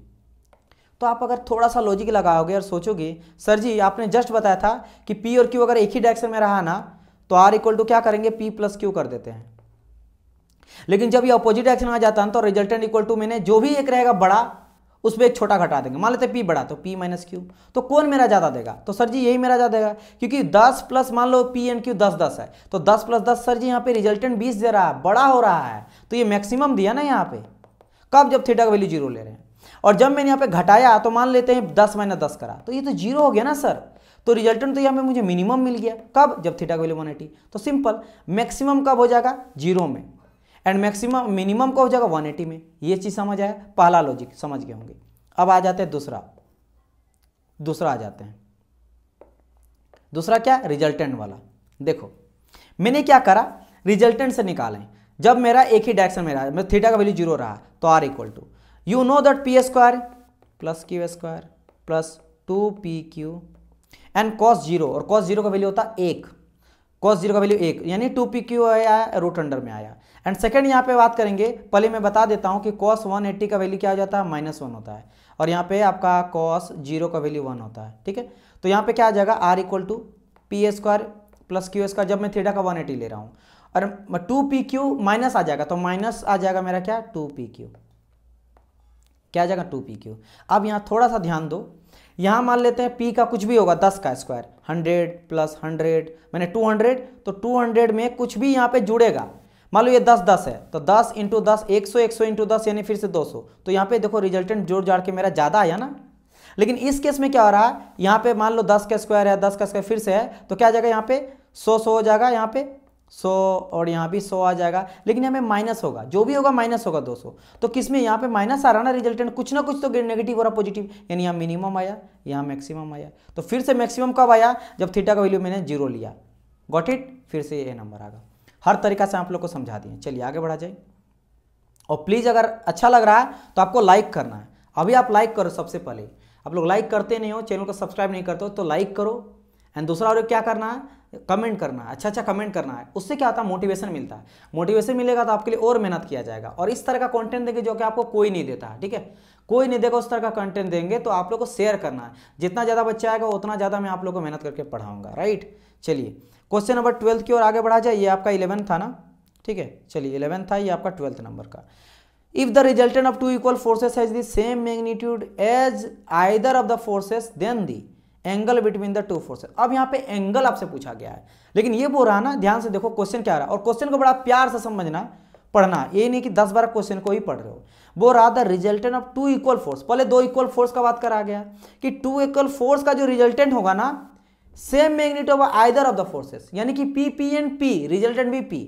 तो आप अगर थोड़ा सा लॉजिक लगाओगे और सोचोगे सर जी आपने जस्ट बताया था कि पी और क्यू अगर एक ही डायरेक्शन में रहा ना तो आर इक्वल टू क्या करेंगे पी प्लस क्यू कर देते हैं, लेकिन जब ये अपोजिट डायरेक्शन में आ जाता है तो रिजल्टेंट इक्वल टू मैंने जो भी एक रहेगा बड़ा उस पर एक छोटा घटा देंगे, मान लेते पी बड़ा तो पी माइनस क्यू, तो कौन मेरा ज़्यादा देगा, तो सर जी यही मेरा ज़्यादा देगा, क्योंकि 10 प्लस मान लो पी एंड क्यू 10 है, तो 10 प्लस 10 सर जी यहाँ पे रिजल्टेंट 20 दे रहा है, बड़ा हो रहा है, तो ये मैक्सिमम दिया ना यहाँ पे, कब जब थीटा का वैल्यू 0 ले रहे हैं, और जब मैंने यहाँ पे घटाया तो मान लेते हैं 10 माइनस 10 करा, तो ये तो 0 हो गया ना सर, तो रिजल्टेंट तो यहाँ पे मुझे मिनिमम मिल गया, कब जब थीटा का वैल्यू 180, तो सिंपल मैक्सिमम कब हो जाएगा 0 में, एंड मैक्सिमम मिनिमम कब हो जाएगा 180 में। ये चीज़ समझ आया, पहला लॉजिक समझ गए होंगे। अब आ जाते हैं दूसरा आ जाते हैं, दूसरा क्या रिजल्टेंट वाला। देखो मैंने क्या करा, रिजल्टेंट से निकालें, जब मेरा एक ही डायरेक्शन में रहा, मतलब थीटा का वैल्यू 0 रहा, तो R equal to you know that P square plus Q square plus 2pq and cos 0, और कॉस 0 का वैल्यू होता है 1, कॉस 0 का वैल्यू 1 यानी 2pq आया, रूट अंडर में आया। एंड सेकंड यहाँ पे बात करेंगे, पहले मैं बता देता हूँ कि कॉस 180 का वैल्यू क्या हो जाता है -1 होता है, और यहाँ पे आपका कॉस 0 का वैल्यू 1 होता है, ठीक है। तो यहाँ पे क्या आ जाएगा R equal to P square plus Q square, जब मैं थीटा का 180 ले रहा हूँ, और 2pq माइनस आ जाएगा, तो माइनस आ जाएगा मेरा क्या 2pq, क्या आ जाएगा 2pq। अब यहाँ थोड़ा सा ध्यान दो, यहाँ मान लेते हैं p का कुछ भी होगा 10 का स्क्वायर, 100 प्लस 100 मैंने 200, तो 200 में कुछ भी यहाँ पे जुड़ेगा, मान लो ये 10 है, तो 10 इंटू 10 100 इंटू 10 यानी फिर से 200, तो यहाँ पे देखो रिजल्टेंट जोड़ जाड़ के मेरा ज़्यादा आया ना। लेकिन इस केस में क्या हो रहा है, यहाँ पे मान लो 10 का स्क्वायर है, 10 का स्क्वायर फिर से है, तो क्या आ जाएगा यहाँ पे 100 हो जाएगा, यहाँ पे 100 और यहाँ भी 100 आ जाएगा, लेकिन यहाँ पे माइनस होगा, जो भी होगा माइनस होगा 200, तो किस में यहाँ पे माइनस आ रहा ना रिजल्टेंट, कुछ ना कुछ तो नेगेटिव हो रहा पॉजिटिव, यानी यहाँ मिनिमम आया, यहाँ मैक्सिमम आया, तो फिर से मैक्सिमम कब आया जब थीटा का वैल्यू मैंने 0 लिया, गॉट इट, फिर से ये नंबर आ गया। हर तरीका से आप लोग को समझा दिए, चलिए आगे बढ़ा जाए। और प्लीज़ अगर अच्छा लग रहा है तो आपको लाइक करना है, अभी आप लाइक करो, सबसे पहले आप लोग लाइक करते नहीं हो, चैनल को सब्सक्राइब नहीं करते हो तो लाइक करो, एंड दूसरा और क्या करना है, कमेंट करना है, अच्छा कमेंट करना है, उससे क्या होता है मोटिवेशन मिलता है। मोटिवेशन मिलेगा तो आपके लिए और मेहनत किया जाएगा। और इस तरह का कंटेंट देंगे जो कि आपको कोई नहीं देता है, ठीक है, कोई नहीं देगा उस तरह का कंटेंट देंगे, तो आप लोग को शेयर करना है। जितना ज़्यादा बच्चा आएगा उतना ज़्यादा मैं आप लोग को मेहनत करके पढ़ाऊंगा, राइट। चलिए क्वेश्चन नंबर 12 की ओर आगे बढ़ा जाए। ये आपका 11 था ना, ठीक है, चलिए 11 था, ये आपका 12th नंबर का। If the resultant of two equal forces has the same magnitude as either of the forces then the angle between the two forces. अब यहाँ पे एंगल आपसे पूछा गया है, लेकिन ये बोल रहा ना, ध्यान से देखो क्वेश्चन क्या आ रहा है, और क्वेश्चन को बड़ा प्यार से समझना, पढ़ना, ये नहीं कि 10 बार क्वेश्चन को ही पढ़ रहे हो। वो रहा the resultant of two equal force, पहले दो इक्वल फोर्स का बात करा गया कि टू इक्वल फोर्स का जो रिजल्टेंट होगा ना, same magnitude of either of the forces, यानी कि P P and P, resultant भी पी,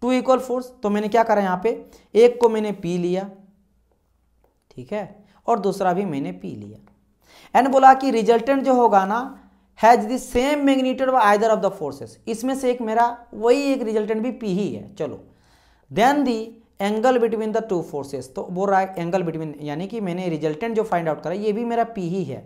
टू इक्वल फोर्स। तो मैंने क्या करा यहाँ पे, एक को मैंने पी लिया, ठीक है, और दूसरा भी मैंने पी लिया, एंड बोला कि रिजल्टेंट जो होगा ना has the same magnitude of either of the forces, इसमें से एक मेरा वही एक रिजल्टेंट भी पी ही है। चलो then the angle between the two forces, तो बोल रहा है एंगल बिटवीन, यानी कि मैंने रिजल्टेंट जो फाइंड आउट करा ये भी मेरा पी ही है।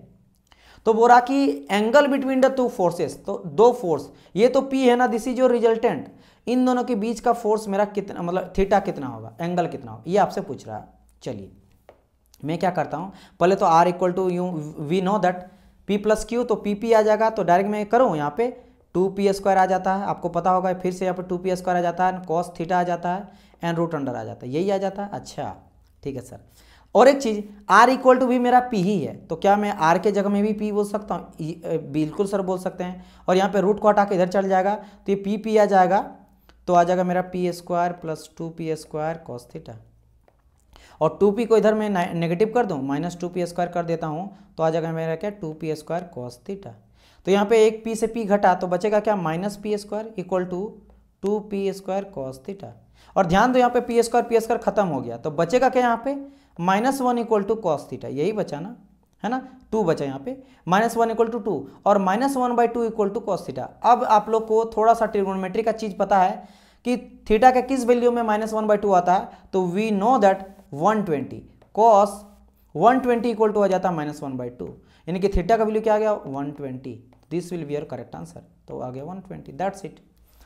तो बोल रहा कि angle between the two forces, तो दो फोर्स, ये तो पी है ना, दिस इज योर रिजल्टेंट, इन दोनों के बीच का फोर्स मेरा कितना, मतलब थीटा कितना होगा, एंगल कितना होगा, ये आपसे पूछ रहा है। चलिए मैं क्या करता हूँ, पहले तो R equal to you, we know that P plus Q, तो पी पी आ जाएगा, तो डायरेक्ट मैं करूँ यहाँ पे 2p² आ जाता है, आपको पता होगा, फिर से यहाँ पे 2p² आ जाता है, कॉस थीटा आ जाता है, एंड रूट अंडर आ जाता है, यही आ जाता है। अच्छा ठीक है सर, और एक चीज़ r इक्वल टू भी मेरा p ही है, तो क्या मैं r के जगह में भी p बोल सकता हूँ? बिल्कुल सर बोल सकते हैं। और यहाँ पे रूट को हटा के इधर चल जाएगा, तो ये p आ जाएगा, तो आ जाएगा मेरा p² plus 2p² cos theta, और 2p को इधर मैं नेगेटिव कर दूँ, माइनस 2p² कर देता हूँ, तो आ जाएगा मेरा क्या, 2p² कॉस थीटा। तो यहाँ पे एक p से p घटा, तो बचेगा क्या, minus p² equal to 2p² cos theta. और ध्यान दो यहाँ पे p² खत्म हो गया, तो बचेगा क्या यहाँ पे, -1 इक्वल टू कॉस थीटा, यही बचा ना, है ना, 2 बचा यहाँ पे, -1 इक्वल टू 2 और -1/2 इक्वल टू कॉस थीटा। अब आप लोग को थोड़ा सा ट्रिग्नोमेट्री का चीज़ पता है कि थीटा के किस वैल्यू में -1/2 आता है, तो we know that 120 cos 120 equal to आ जाता है -1/2, यानी कि थीटा का वैल्यू क्या आ गया, 120। This will be your correct answer, तो आ गया 120, दैट्स इट।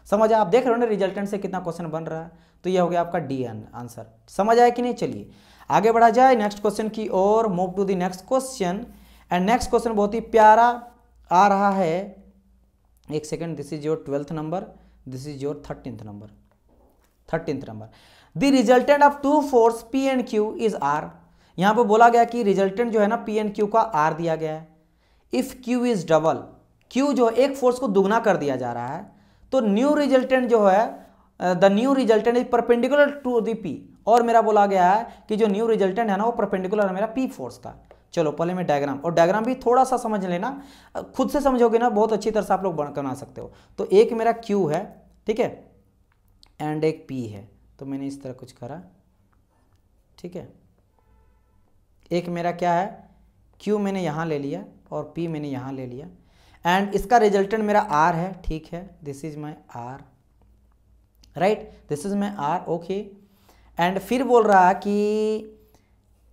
समझ आप देख रहे हो ना रिजल्टेंट से कितना क्वेश्चन बन रहा है, तो ये हो गया आपका डी आंसर। समझ आया कि नहीं? चलिए आगे बढ़ा जाए नेक्स्ट क्वेश्चन की ओर, move to the next question. And next question बहुत ही प्यारा आ रहा है, एक second, this is your 12th number, this is your 13th number. The resultant of two force P and Q is R. यहाँ पे बोला गया कि रिजल्टेंट जो है ना पी एंड क्यू का आर दिया गया है। If Q is double, Q जो एक फोर्स को दुगना कर दिया जा रहा है, तो न्यू रिजल्टेंट जो है, the new resultant is perpendicular to the P, और मेरा बोला गया है कि जो न्यू रिजल्टेंट है ना वो परपेंडिकुलर है मेरा पी फोर्स का। चलो पहले मैं डायग्राम, और डायग्राम भी थोड़ा सा समझ लेना, खुद से समझोगे ना बहुत अच्छी तरह से आप लोग बना सकते हो। तो एक मेरा क्यू है, ठीक है, एंड एक पी है, तो मैंने इस तरह कुछ करा, ठीक है। एक मेरा क्या है, क्यू मैंने यहाँ ले लिया और पी मैंने यहाँ ले लिया, एंड इसका रिजल्टेंट मेरा आर है, ठीक है, this is my R, right, this is my R, okay. And फिर बोल रहा कि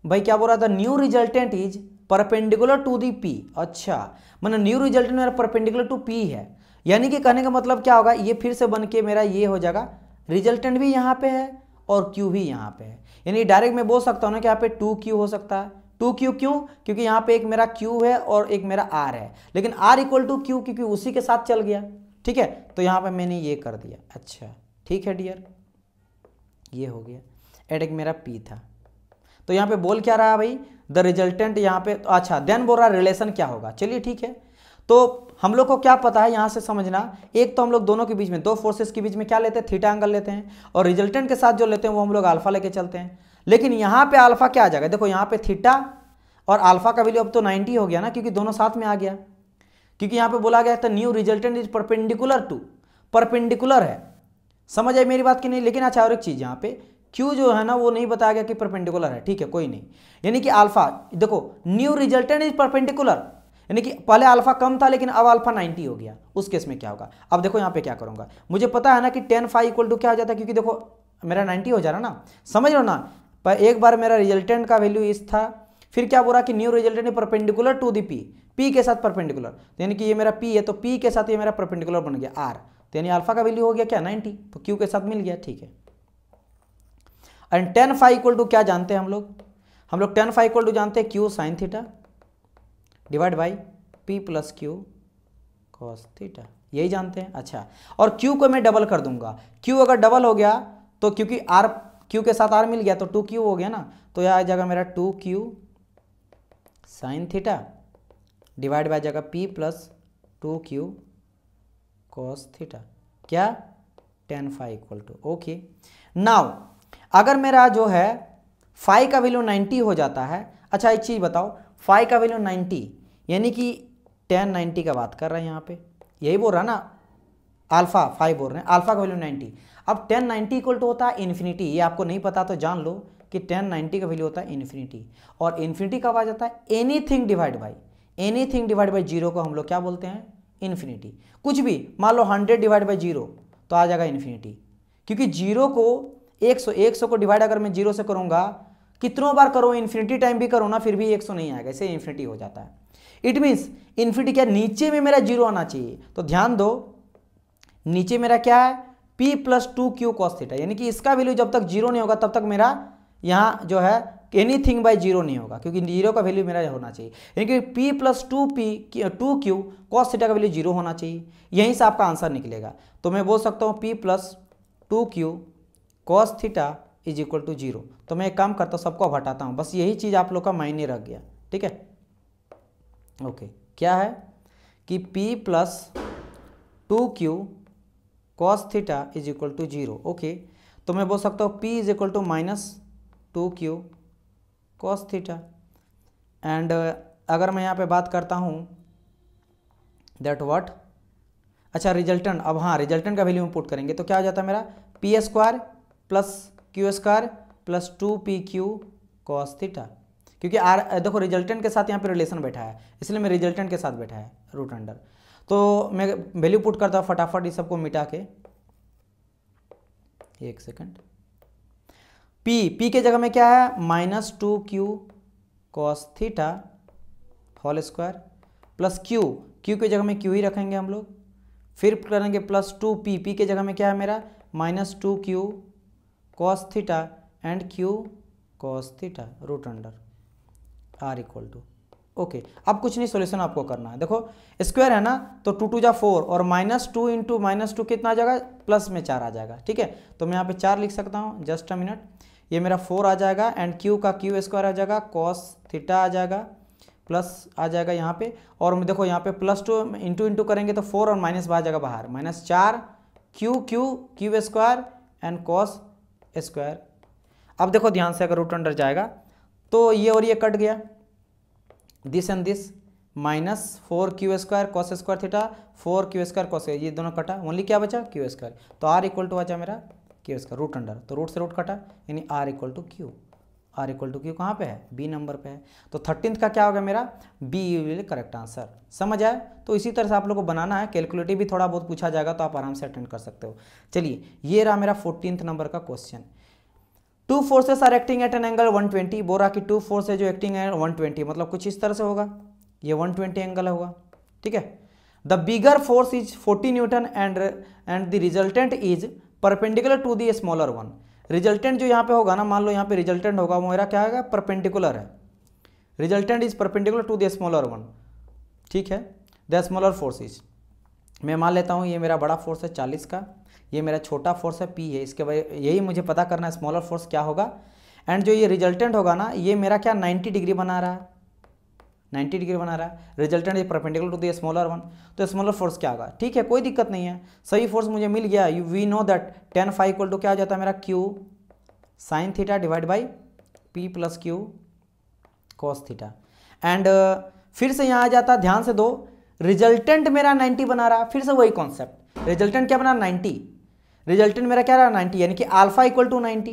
भाई क्या बोल रहा था, new resultant is perpendicular to the P. अच्छा, मतलब न्यू रिजल्टेंट मेरा परपेंडिकुलर टू पी है, यानी कि कहने का मतलब क्या होगा, ये फिर से बन के मेरा ये हो जाएगा, रिजल्टेंट भी यहाँ पे है और क्यू भी यहाँ पे है, यानी डायरेक्ट मैं बोल सकता हूँ ना कि यहाँ पे 2q हो सकता है। 2q क्यों, क्योंकि यहाँ पे एक मेरा q है और एक मेरा r है, लेकिन r इक्वल टू q क्योंकि उसी के साथ चल गया, ठीक है, तो यहाँ पे मैंने ये कर दिया। अच्छा ठीक है डियर, ये हो गया, एड एक मेरा p था, तो यहाँ पे बोल क्या रहा भाई, द रिजल्टेंट यहाँ पे, अच्छा देन बोल रहा रिलेशन क्या होगा। चलिए ठीक है, तो हम लोग को क्या पता है यहाँ से समझना, एक तो हम लोग दोनों के बीच में, दो फोर्सेस के बीच में क्या लेते हैं, थीटा एंगल लेते हैं, और रिजल्टेंट के साथ जो लेते हैं वो हम लोग अल्फा लेके चलते हैं। लेकिन यहाँ पे अल्फा क्या आ जाएगा, देखो यहाँ पे थीटा और अल्फा का वैल्यू अब तो 90 हो गया ना, क्योंकि दोनों साथ में आ गया, क्योंकि यहाँ पे बोला गया था new resultant is perpendicular to, perpendicular है, समझ आई मेरी बात की नहीं। लेकिन अच्छा और एक चीज़, यहाँ पे Q जो है ना वो नहीं बताया गया कि परपेंडिकुलर है, ठीक है, कोई नहीं, यानी कि अल्फा, देखो न्यू रिजल्टेंट इज परपेंडिकुलर, यानी कि पहले अल्फा कम था लेकिन अब अल्फा 90 हो गया, उस केस में क्या होगा। अब देखो यहाँ पे क्या करूँगा, मुझे पता है ना कि tan phi इक्वल टू क्या हो जाता है, क्योंकि देखो मेरा 90 हो जा रहा ना, समझ लो ना, पर एक बार मेरा रिजल्टेंट का वैल्यू इस था, फिर क्या बोल रहा कि new resultant perpendicular to the P के साथ परपेंडिकुलर, तो यानी कि ये मेरा पी है तो पी के साथ ये मेरा परपेंडिकुलर बन गया आर, तो यानी अल्फा का वैल्यू हो गया क्या 90, तो क्यू के साथ मिल गया, ठीक है। And tan phi equal to क्या जानते हैं हम लोग टेन फाई इक्वल टू जानते हैं Q sine theta divide by P plus Q cos theta, यही जानते हैं। अच्छा, और क्यू को मैं डबल कर दूंगा, क्यू अगर डबल हो गया तो क्योंकि आर क्यू के साथ आर मिल गया तो 2q हो गया ना, तो यह आ जाएगा मेरा 2q sine theta divide by जाएगा p plus 2q cos theta, क्या tan phi equal to, okay. Now अगर मेरा जो है फाई का वैल्यू 90 हो जाता है, अच्छा एक चीज़ बताओ, फाई का वैल्यू 90 यानी कि टेन 90 का बात कर रहे हैं यहाँ पे, यही बोल रहा ना, अल्फा फाई बोल रहे हैं, अल्फा का वैल्यू 90। अब टेन 90 इक्वल टू होता है इन्फिनिटी, ये आपको नहीं पता तो जान लो कि टेन 90 का वैल्यू होता है इन्फिनिटी, और इन्फिनिटी कब आ जाता है, एनीथिंग डिवाइड बाई जीरो को हम लोग क्या बोलते हैं, इन्फिनिटी। कुछ भी मान लो 100 डिवाइड बाई जीरो तो आ जाएगा इन्फिनिटी, क्योंकि जीरो को 100 को डिवाइड अगर मैं जीरो से करूंगा, कितनों बार करो, इन्फिनिटी टाइम भी करो ना, फिर भी 100 नहीं आएगा, इसे इन्फिनिटी हो जाता है। इट मीन्स इन्फिनिटी क्या, नीचे में मेरा जीरो आना चाहिए, तो ध्यान दो नीचे मेरा क्या है p plus 2q cos theta, यानी कि इसका वैल्यू जब तक जीरो नहीं होगा तब तक मेरा यहाँ जो है एनीथिंग बाई जीरो नहीं होगा, क्योंकि जीरो का वैल्यू मेरा होना चाहिए, यानी कि p plus 2q cos theta का वैल्यू जीरो होना चाहिए, यहीं से आपका आंसर निकलेगा। तो मैं बोल सकता हूँ p plus 2q cos theta is equal to zero. तो मैं एक काम करता हूँ, सबको हटाता हूँ, बस यही चीज़ आप लोग का मायने रख गया, ठीक है, ओके। क्या है कि p plus 2q cos theta is equal to zero, okay. तो मैं बोल सकता हूँ p is equal to minus 2q cos theta, and अगर मैं यहाँ पे बात करता हूँ दैट व्हाट, अच्छा रिजल्टेंट, अब हाँ रिजल्टेंट का वैल्यू हम पुट करेंगे तो क्या हो जाता है मेरा P square plus Q square plus 2pq cos theta, क्योंकि आर देखो रिजल्टेंट के साथ यहाँ पे रिलेशन बैठा है, इसलिए मैं रिजल्टेंट के साथ बैठा है रूट अंडर, तो मैं वैल्यू पुट करता हूँ फटाफट इस सबको मिटा के, एक सेकंड। p के जगह में क्या है minus 2q cos theta whole square plus q की जगह में q ही रखेंगे हम लोग, फिर करेंगे प्लस 2p के जगह में क्या है मेरा minus 2q cos theta and q cos theta root under r equal to, okay. अब कुछ नहीं, सॉल्यूशन आपको करना है, देखो स्क्वायर है ना तो 2 2 जा 4 और माइनस 2 इंटू माइनस 2 कितना आ जाएगा, प्लस में 4 आ जाएगा, ठीक है। तो मैं यहाँ पे 4 लिख सकता हूँ, जस्ट अ मिनट, ये मेरा 4 आ जाएगा एंड q का q स्क्वायर आ जाएगा, कॉस थीटा आ जाएगा, प्लस आ जाएगा यहाँ पे, और देखो यहाँ पे प्लस 2 इंटू करेंगे तो 4 और माइनस आ जाएगा बाहर, minus 4 q square and cos square. अब देखो ध्यान से, अगर रूट अंडर जाएगा तो ये और ये कट गया, this and this, minus 4q square cos square theta 4q square cos, ये दोनों कटा, ओनली क्या बचा q स्क्वायर, तो r इक्वल टू बचा मेरा q स्क्वायर रूट अंडर, तो रूट से रूट कटा यानी r equal to q, r equal to q कहाँ पे है, b नंबर पे है, तो 13th का क्या होगा मेरा b विल करेक्ट आंसर। समझ आए, तो इसी तरह से आप लोग को बनाना है, कैलकुलेटिव भी थोड़ा बहुत पूछा जाएगा तो आप आराम से अटेंड कर सकते हो। चलिए ये रहा मेरा 14th नंबर का question. Two forces are acting at an angle 120, बोल रहा कि टू फोर्स है जो एक्टिंग है 120, मतलब कुछ इस तरह से होगा, ये 120 एंगल होगा, ठीक है। The bigger force is 40 newton and the resultant is perpendicular to the smaller one. Resultant जो यहाँ पे होगा ना, मान लो यहाँ पे रिजल्टेंट होगा, वो मेरा क्या होगा परपेंडिकुलर है, resultant is perpendicular to the smaller one, ठीक है। द स्मॉलर फोर्स इज, मैं मान लेता हूँ ये मेरा बड़ा फोर्स है 40 का, ये मेरा छोटा फोर्स है p है, इसके वजह यही मुझे पता करना है स्मॉलर फोर्स क्या होगा, एंड जो ये रिजल्टेंट होगा ना ये मेरा क्या 90 डिग्री बना रहा है, 90 डिग्री बना रहा है, resultant is perpendicular to the smaller one, तो स्मॉलर फोर्स क्या होगा, ठीक है कोई दिक्कत नहीं है, सही फोर्स मुझे मिल गया। We know that tan phi equal to क्या हो जाता है मेरा q sine theta divide by p plus q cos theta, and फिर से यहाँ आ जाता, ध्यान से दो, रिजल्टेंट मेरा 90 बना रहा, फिर से वही कॉन्सेप्ट, रिजल्टेंट क्या बना 90, रिजल्टेंट मेरा क्या रहा 90, यानी कि अल्फा इक्वल टू 90,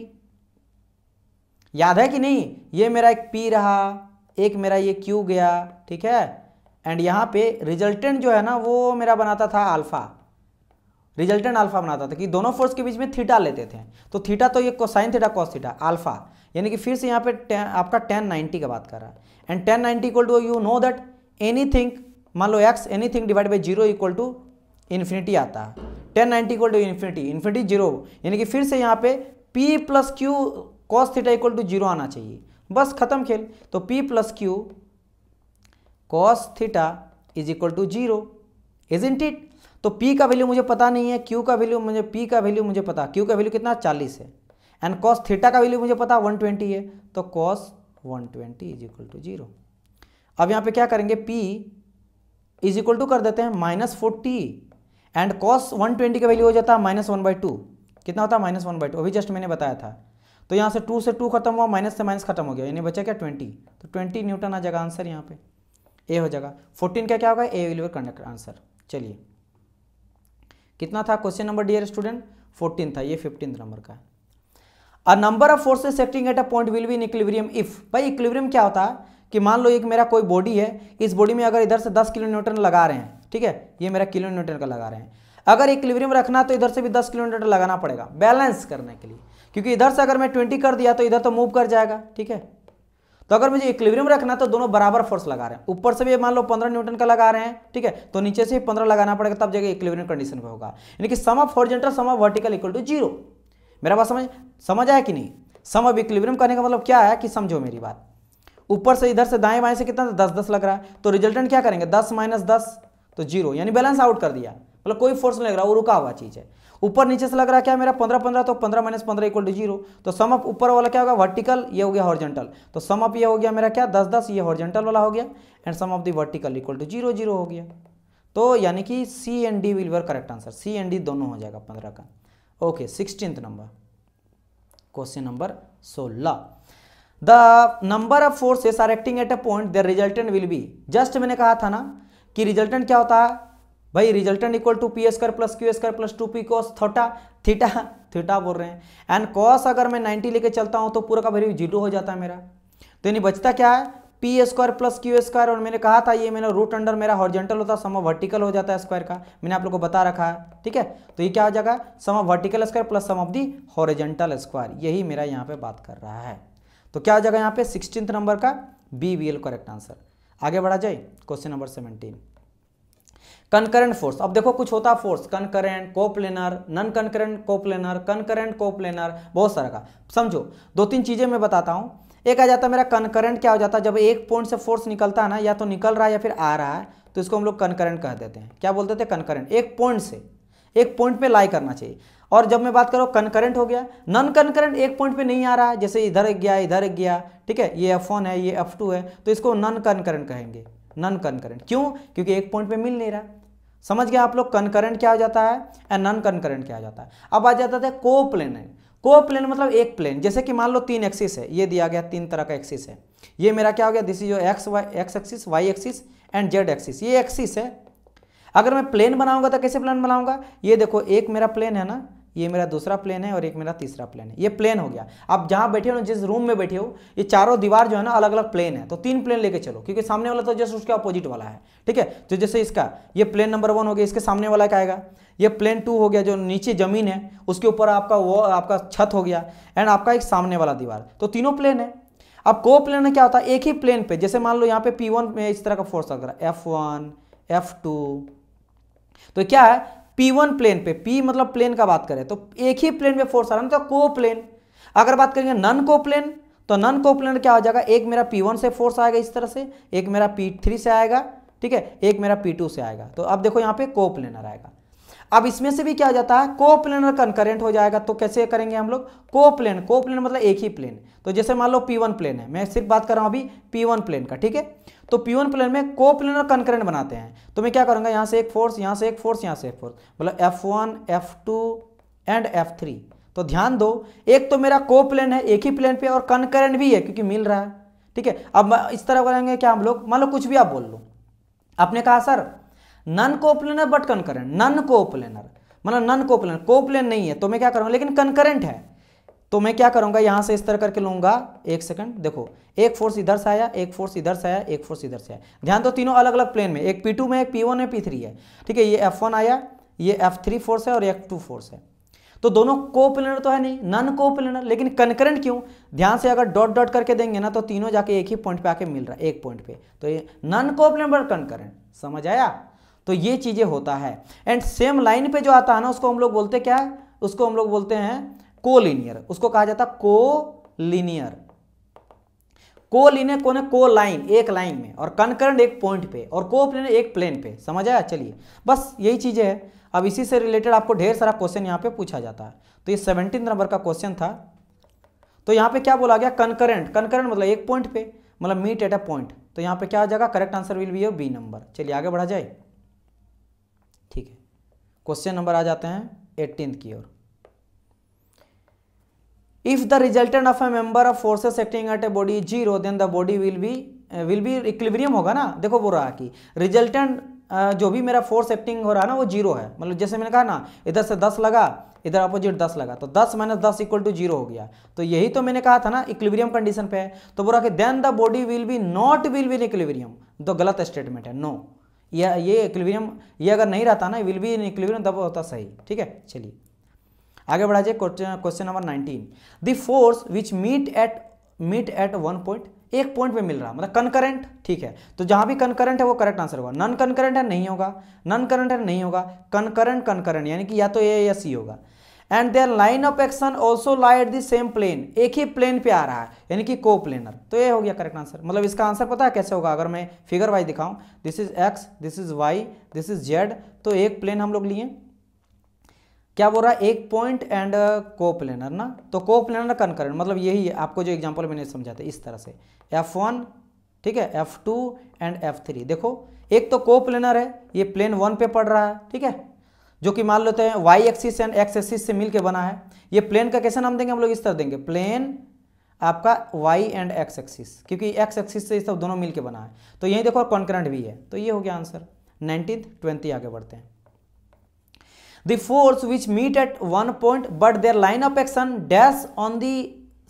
याद है कि नहीं, ये मेरा एक p रहा, एक मेरा ये q गया, ठीक है, एंड यहाँ पे रिजल्टेंट जो है ना वो मेरा बनाता था अल्फा, रिजल्टेंट अल्फा बनाता था कि दोनों फोर्स के बीच में थीटा लेते थे। तो थीटा तो ये cosine theta cos theta alpha, यानी कि फिर से यहाँ पे आपका tan 90 का बात कर रहा है। And tan 90 equal to you know that anything, मान लो x anything divide by 0 equal to infinity आता है। tan 90 इक्वल टू इन्फिनिटी 0, यानी कि फिर से यहाँ पे p plus Q cos theta equal to 0 आना चाहिए। बस खत्म खेल। तो p plus Q cos theta is equal to 0, isn't it. तो p का वैल्यू मुझे पता नहीं है, q का वैल्यू मुझे, p का वैल्यू मुझे पता, q का वैल्यू कितना 40 है, एंड कॉस थीटा का वैल्यू मुझे पता 120 है। तो कॉस 120 इज इक्वल टू 0। अब यहाँ पे क्या करेंगे, p इज इक्वल टू कर देते हैं -40 एंड कॉस 120 का वैल्यू हो जाता है -1/2। कितना होता है -1/2, अभी जस्ट मैंने बताया था। तो यहाँ से 2 से 2 खत्म हुआ, माइनस से माइनस खत्म हो गया, यानी बचा क्या 20। तो 20 न्यूटन आ जाएगा आंसर, यहाँ पे ए हो जाएगा। 14 का क्या होगा, ए विल बी करेक्ट आंसर। चलिए कितना था क्वेश्चन नंबर डियर स्टूडेंट, 14 था, ये 15 नंबर का है। A number of forces acting at a point will be in equilibrium if. भाई इक्विलिब्रियम क्या होता है कि मान लो एक मेरा कोई बॉडी है, इस बॉडी में अगर इधर से 10 किलो न्यूटन लगा रहे हैं, ठीक है, ये मेरा किलो न्यूटन का लगा रहे हैं, अगर इक्विलिब्रियम रखना तो इधर से भी 10 किलो न्यूटन लगाना पड़ेगा बैलेंस करने के लिए, क्योंकि इधर से अगर मैं 20 कर दिया तो इधर तो मूव कर जाएगा, ठीक है। तो अगर मुझे इक्विलिब्रियम रखना तो दोनों बराबर फोर्स लगा रहे हैं, ऊपर से भी मान लो 15 न्यूटन का लगा रहे हैं, ठीक है, तो नीचे से 15 लगाना पड़ेगा, तब जगह इक्विलिब्रियम कंडीशन पे होगा। यानी कि sum of horizontal sum of vertical equal to 0। मेरा बात समझ आया कि नहीं। सम ऑफ इक्विलिब्रियम करने का मतलब क्या है कि समझो मेरी बात, ऊपर से इधर से दाएं बाएं से कितना 10-10 लग रहा है, तो रिजल्टेंट क्या करेंगे 10 - 10 तो 0, यानी बैलेंस आउट कर दिया, मतलब कोई फोर्स नहीं लग रहा, वो रुका हुआ चीज है। ऊपर नीचे से लग रहा है क्या मेरा 15-15, तो 15 - 15 इक्वल टू 0। तो सम ऑफ ऊपर वाला क्या होगा वर्टिकल, ये हो गया हॉरिजॉन्टल, तो सम ऑफ ये हो गया मेरा क्या 10-10, ये हॉरिजॉन्टल वाला हो गया, and sum of the vertical equal to 0-0 हो गया। तो यानी कि C and D will be correct answer, C and D दोनों हो जाएगा 15 का। Okay 16th number, question number 16। The number of forces are acting at a point their resultant will be. Just मैंने कहा था ना कि रिजल्टेंट क्या होता है भाई, resultant equal to P square plus Q square plus 2p cos theta बोल रहे हैं, एंड कॉस अगर मैं 90 लेके चलता हूं तो पूरा का वैल्यू 0 हो जाता है मेरा। तो यानी बचता क्या है P square plus Q square, और मैंने कहा था ये मेरा रूट अंडर मेरा हॉरिजॉन्टल होता है, सम ऑफ वर्टिकल हो जाता है स्क्वायर का, मैंने आप लोग को बता रखा है, ठीक है। तो ये क्या हो जाएगा sum of vertical square plus sum of the horizontal square, यही मेरा यहाँ पे बात कर रहा है। तो क्या हो जाएगा यहाँ पे 16th नंबर का बी विल करेक्ट आंसर। आगे बढ़ा जाए क्वेश्चन नंबर 17, कंकरेंट फोर्स। अब देखो कुछ होता है force, concurrent, coplanar, non concurrent coplanar, concurrent coplanar, बहुत सारा का। समझो 2-3 चीजें मैं बताता हूं। एक आ जाता है मेरा कंकरेंट, क्या हो जाता है जब एक पॉइंट से फोर्स निकलता है ना, या तो निकल रहा है या फिर आ रहा है, तो इसको हम लोग कंकरेंट कह देते हैं। क्या बोलते थे कंकरेंट, एक पॉइंट से एक पॉइंट पे लाई करना चाहिए। और जब मैं बात करूँ कंकरेंट हो गया, नॉन कंकरेंट एक पॉइंट पे नहीं आ रहा है, जैसे इधर गया, ठीक है, ये F1 है ये F2 है, तो इसको नॉन कंकरेंट कहेंगे, नॉन कंकरेंट। क्यों, क्योंकि एक पॉइंट पे मिल नहीं रहा। समझ गया आप लोग, कंकरेंट क्या हो जाता है एंड नॉन कंकरेंट क्या हो जाता है। अब आ जाता है कोप्लेनर। कोप्लेनर मतलब एक प्लेन, जैसे कि मान लो 3 एक्सिस है, ये दिया गया 3 तरह का एक्सिस है, ये मेरा क्या हो गया दिस इज जो X axis, Y axis and Z axis, ये एक्सिस है। अगर मैं प्लेन बनाऊंगा तो कैसे प्लेन बनाऊंगा, ये देखो एक मेरा प्लेन है ना, ये मेरा दूसरा प्लेन है और एक मेरा तीसरा प्लेन है, ये प्लेन हो गया। अब जहां बैठे हो ना, जिस रूम में बैठे हो, ये चारों दीवार जो है ना अलग अलग प्लेन है, तो 3 प्लेन लेके चलो, क्योंकि सामने वाला तो जस्ट उसके अपोजिट वाला है, ठीक है। तो जैसे इसका ये प्लेन नंबर 1 हो गया, इसके सामने वाला क्या आएगा, ये प्लेन 2 हो गया, जो नीचे जमीन है उसके ऊपर आपका वो आपका छत हो गया, एंड आपका एक सामने वाला दीवार, तो तीनों प्लेन है। अब को प्लेन में क्या होता है, एक ही प्लेन पे, जैसे मान लो यहाँ पे P1 में इस तरह का फोर्स लग रहा है, F1 F2, तो क्या है P1 प्लेन पे, P मतलब प्लेन का बात करें तो एक ही प्लेन पे फोर्स आ रहा है, तो को प्लेन। अगर बात करेंगे नॉन को प्लेन, तो नॉन को प्लेन क्या हो जाएगा, एक मेरा P1 से फोर्स आएगा इस तरह से, एक मेरा P3 से आएगा, ठीक है, एक मेरा P2 से आएगा। तो अब देखो यहाँ पे को प्लेनर आएगा। अब इसमें से भी क्या हो जाता है को प्लेनर कंकरेंट हो जाएगा। तो कैसे करेंगे हम लोग, को प्लेन मतलब एक ही प्लेन। तो जैसे मान लो P1 प्लेन है, मैं सिर्फ बात कर रहा हूं अभी P1 प्लेन का, ठीक है। तो P1 प्लेन में को प्लेनर कंकरेंट बनाते हैं, तो मैं क्या करूंगा, यहां से एक फोर्स, यहां से एक फोर्स, यहां से एक फोर्स, मतलब F1 F2 एंड F3। तो ध्यान दो, एक तो मेरा को प्लेन है एक ही प्लेन पे, और कंकरेंट भी है क्योंकि मिल रहा है, ठीक है। अब इस तरह करेंगे क्या हम लोग, मान लो कुछ भी आप बोल लो, आपने कहा sir non coplanar but concurrent, non coplanar मतलब नॉन कोप्लेनर, कोप्लेन नहीं है, तो मैं क्या करूंगा, लेकिन कंकरेंट है, तो मैं क्या करूंगा, यहां से इस तरह करके लूंगा। एक सेकंड देखो, एक फोर्स इधर से आया, एक फोर्स इधर से आया, एक फोर्स इधर से आया, ध्यान दो तीनों अलग अलग प्लेन में, एक P2 में, एक P1 है, P3 है, ठीक है। ये F1 आया, ये F3 फोर्स है और F2 फोर्स है। तो दोनों कोप्लेनर तो है नहीं, नन कोप्लेनर, लेकिन कनकरेंट क्यों? ध्यान से अगर डॉट डॉट करके देंगे ना तो तीनों जाके एक ही पॉइंट पे आके मिल रहा है, एक पॉइंट पे, तो ये नन कोप्लेनर बट कनकरेंट। समझ आया? तो ये चीजें होता है। एंड सेम लाइन पे जो आता है ना उसको हम लोग बोलते क्या है? उसको हम लोग बोलते हैं कोलिनियर, उसको कहा जाता है कोलिनियर। कोलिनियर कौन है? को लाइन, एक लाइन में, और कनकरेंट एक पॉइंट पे, और कोप्लेनर एक प्लेन पे। समझ आया? चलिए, बस यही चीजें है। अब इसी से रिलेटेड आपको ढेर सारा क्वेश्चन यहाँ पे पूछा जाता है। तो ये 17 नंबर का क्वेश्चन था। तो यहाँ पे क्या बोला गया? कनकरेंट, कनकरेंट मतलब एक पॉइंट पे, मतलब मीट एट अ पॉइंट। तो यहाँ पे क्या आ जाएगा? Correct answer will be your B number. चलिए आगे बढ़ा जाए। ठीक है, क्वेश्चन नंबर आ जाते हैं 18 की ओर। If the resultant of a member of forces acting at a body is zero then the body will be equilibrium होगा ना। देखो बोल रहा है कि रिजल्टेंट जो भी मेरा फोर्स एक्टिंग हो रहा है ना वो जीरो है। मतलब जैसे मैंने कहा ना, इधर से 10 लगा, इधर अपोजिट 10 लगा, तो 10 - 10 इक्वल टू 0 हो गया। तो यही तो मैंने कहा था ना, इक्विलिब्रियम कंडीशन पे है। तो बोला कि then the body will be not will be in equilibrium. तो गलत स्टेटमेंट है, नो। ये इक्विलिब्रियम, ये अगर नहीं रहता ना, विल बी इन इक्विलिब्रियम, तब होता सही। ठीक है, चलिए आगे बढ़ा जाए। Question number 19। The force which meet at one point, एक पॉइंट पे मिल रहा, मतलब कनकरेंट। ठीक है, तो जहां भी कनकरेंट है वो करेक्ट आंसर होगा। नन कनकरेंट है, नहीं होगा। नन करंट है, नहीं होगा। कनकरेंट, कनकरेंट यानी कि या तो ए या सी होगा। And their line of action also lie at the same plane, एक ही प्लेन पे आ रहा है, यानी कि कोप्लेनर। तो ये हो गया करेक्ट आंसर। मतलब इसका आंसर पता है कैसे होगा? अगर मैं फिगर वाइज दिखाऊं, this is X, this is Y, this is Z, तो एक प्लेन हम लोग लिए, क्या बोल रहा है? एक पॉइंट एंड कोप्लेनर ना। तो कोप्लेनर कनकरेंट, मतलब यही है। आपको जो एग्जांपल मैंने समझाया था इस तरह से, F1, ठीक है, F2 एंड F3। देखो एक तो कोप्लेनर है, ये प्लेन 1 पे पड़ रहा है, ठीक है, जो कि मान लेते हैं y axis and x axis से मिलके बना है। ये प्लेन का कैसे नाम देंगे हम लोग? इस तरह देंगे, प्लेन आपका y एंड x एक्सिस, क्योंकि x एक्सिस से ये सब दोनों मिलके बना है। तो यही देखो कॉन्करेंट भी है। तो ये हो गया आंसर। 19th 20 आगे बढ़ते हैं। The force which meet at one point but their line of action dash on the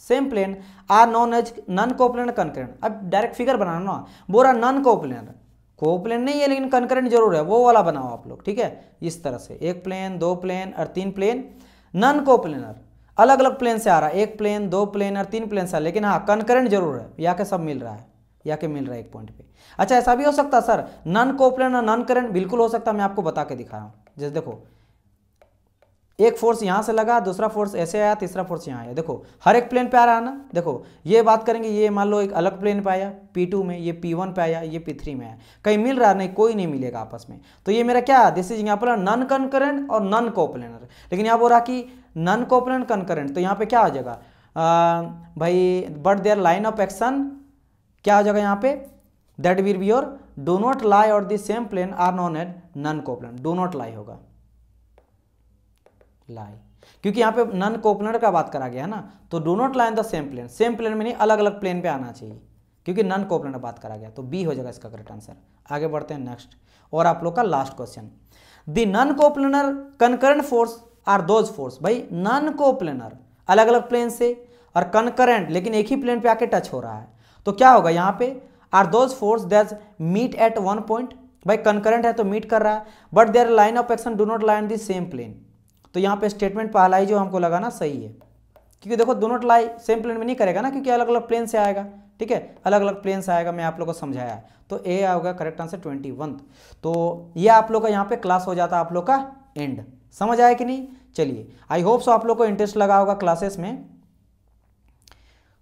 same plane are known as non-coplanar concurrent। अब डायरेक्ट फिगर बनाना ना, बोरा नॉन कोप्लेनर, कोप्लेन नहीं है लेकिन कंकरेंट जरूर है, वो वाला बनाओ आप लोग। ठीक है, इस तरह से एक प्लेन, दो प्लेन और तीन प्लेन, नॉन कोप्लेनर, अलग अलग प्लेन से आ रहा है, एक प्लेन, दो प्लेन और तीन प्लेन से, लेकिन हाँ कंकरेंट जरूर है, या के सब मिल रहा है, या के मिल रहा है एक पॉइंट पे। अच्छा ऐसा भी हो सकता है sir, non coplanar non current, बिल्कुल हो सकता है, मैं आपको बता के दिखा रहा हूँ। जैसे देखो एक फोर्स यहाँ से लगा, दूसरा फोर्स ऐसे आया, तीसरा फोर्स यहाँ आया, देखो हर एक प्लेन पे आ रहा है ना। देखो ये बात करेंगे, ये मान लो एक अलग प्लेन पे आया P2 में, ये P1 पे आया, ये P3 में आया, कहीं मिल रहा है? नहीं, कोई नहीं मिलेगा आपस में। तो ये मेरा क्या, दिस इज यहाँ पर नॉन कंकरेंट और नॉन कोप्लेनर। लेकिन यहाँ बोल रहा कि नॉन कोप्लेनर कंकरेंट, तो यहाँ पे क्या हो जाएगा भाई, but their line of action क्या हो जाएगा यहाँ पे, that will be your do not lie और the same plane are known as non coplanar. Do not lie होगा, लाई, क्योंकि यहाँ पे नॉन कोप्लेनर का बात करा गया है ना, तो do not lie in the same plane, same plane में नहीं, अलग अलग प्लेन पे आना चाहिए, क्योंकि नॉन कोप्लेनर बात करा गया। तो बी हो जाएगा इसका करेक्ट आंसर। आगे बढ़ते हैं नेक्स्ट, और आप लोग का last question. The non coplanar concurrent force are those force, भाई नॉन कोप्लेनर अलग अलग प्लेन से, और कंकरेंट लेकिन एक ही प्लेन पे आके टच हो रहा है, तो क्या होगा यहाँ पे, are those force that meet at one point, भाई कंकरेंट है तो मीट कर रहा है, but their line of action do not lie in the same plane. तो यहाँ पे स्टेटमेंट पहला ही जो हमको लगा ना सही है, क्योंकि देखो do not lie same plane में नहीं करेगा ना, क्योंकि अलग अलग प्लेन से आएगा। ठीक है, अलग अलग प्लेन से आएगा, मैं आप लोगों को समझाया। तो ए आएगा करेक्ट आंसर 21। तो ये आप लोग का यहाँ पे क्लास हो जाता है आप लोग का एंड। समझ आया कि नहीं? चलिए आई होप सो आप लोग को इंटरेस्ट लगा होगा क्लासेस में।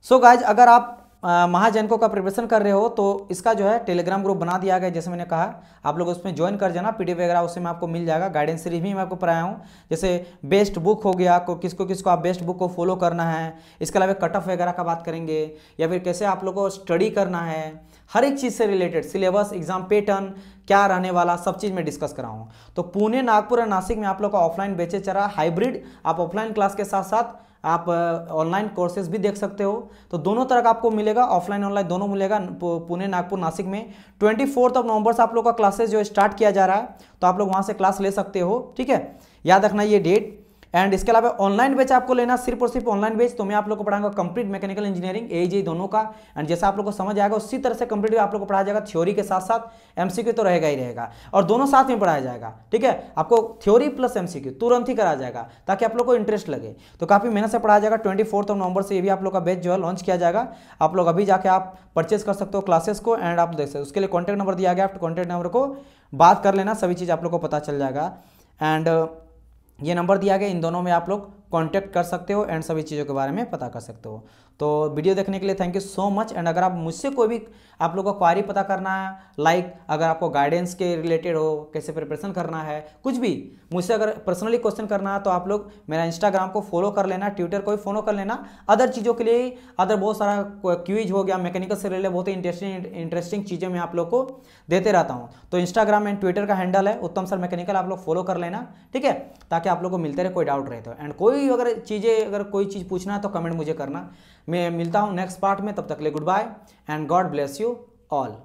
सो गाइज अगर आप महाजनको का प्रिपरेशन कर रहे हो तो इसका जो है टेलीग्राम ग्रुप बना दिया गया, जैसे मैंने कहा आप लोग उसमें ज्वाइन कर जाना, पीडीएफ वगैरह उसमें आपको मिल जाएगा। गाइडेंस सीरीज भी मैं आपको पढ़ाया हूँ, जैसे बेस्ट बुक हो गया, किसको आप बेस्ट बुक को फॉलो करना है, इसके अलावा कट ऑफ वगैरह का बात करेंगे, या फिर कैसे आप लोग को स्टडी करना है, हर एक चीज़ से रिलेटेड सिलेबस, एग्जाम पैटर्न क्या रहने वाला, सब चीज़ मैं डिस्कस करा हूँ। तो पुणे, नागपुर और नासिक में आप लोग का ऑफलाइन बेचे चरा हाइब्रिड, आप ऑफलाइन क्लास के साथ साथ आप ऑनलाइन कोर्सेज भी देख सकते हो। तो दोनों तरह का आपको मिलेगा, ऑफलाइन ऑनलाइन दोनों मिलेगा पुणे, नागपुर, नासिक में। 24 नवंबर से आप लोग का क्लासेस जो स्टार्ट किया जा रहा है, तो आप लोग वहाँ से क्लास ले सकते हो। ठीक है, याद रखना ये डेट एंड इसके अलावा ऑनलाइन बैच आपको लेना सिर्फ और सिर्फ ऑनलाइन बैच, तो मैं आप लोग को पढ़ाऊंगा कंप्लीट मैकेनिकल इंजीनियरिंग एजे दोनों का। एंड जैसा आप लोग को समझ आएगा उसी तरह से कंप्लीट आप लोग को पढ़ाया जाएगा, थ्योरी के साथ साथ एमसीक्यू तो रहेगा ही रहेगा, और दोनों साथ में पढ़ाया जाएगा। ठीक है, आपको थ्योरी प्लस एमसीक्यू तुरंत ही कराया जाएगा ताकि आप लोग को इंटरेस्ट लगे। तो काफी मेहनत से पढ़ाया जाएगा। 24 नवंबर से ये भी आप लोग का बैच जो है लॉन्च किया जाएगा। आप लोग अभी जाके आप परचेस कर सकते हो क्लासेस को, एंड आप देख सकते हो। उसके लिए कॉन्टैक्ट नंबर दिया गया, आप कॉन्टैक्ट नंबर को बात कर लेना, सभी चीज़ आप लोग को पता चल जाएगा। एंड ये नंबर दिया गया, इन दोनों में आप लोग कांटेक्ट कर सकते हो एंड सभी चीज़ों के बारे में पता कर सकते हो। तो वीडियो देखने के लिए thank you so much. And अगर आप मुझसे कोई भी आप लोगों को क्वारी पता करना है, लाइक अगर आपको गाइडेंस के रिलेटेड हो, कैसे प्रिपरेशन करना है, कुछ भी मुझसे अगर पर्सनली क्वेश्चन करना है तो आप लोग मेरा इंस्टाग्राम को फॉलो कर लेना, ट्विटर को भी फॉलो कर लेना। अदर चीज़ों के लिए अदर बहुत सारा क्विज हो गया मैकेनिकल से रिलेटेड, बहुत ही इंटरेस्टिंग चीज़ें मैं आप लोग को देते रहता हूँ। तो इंस्टाग्राम एंड ट्विटर का हैंडल है उत्तम सर मैकेनिकल, आप लोग फॉलो कर लेना, ठीक है, ताकि आप लोग को मिलते रहे, कोई डाउट रहे तो। एंड कोई अगर चीज़ें अगर कोई चीज़ पूछना है तो कमेंट मुझे करना। मैं मिलता हूँ नेक्स्ट पार्ट में, तब तक के लिए good bye and God bless you all.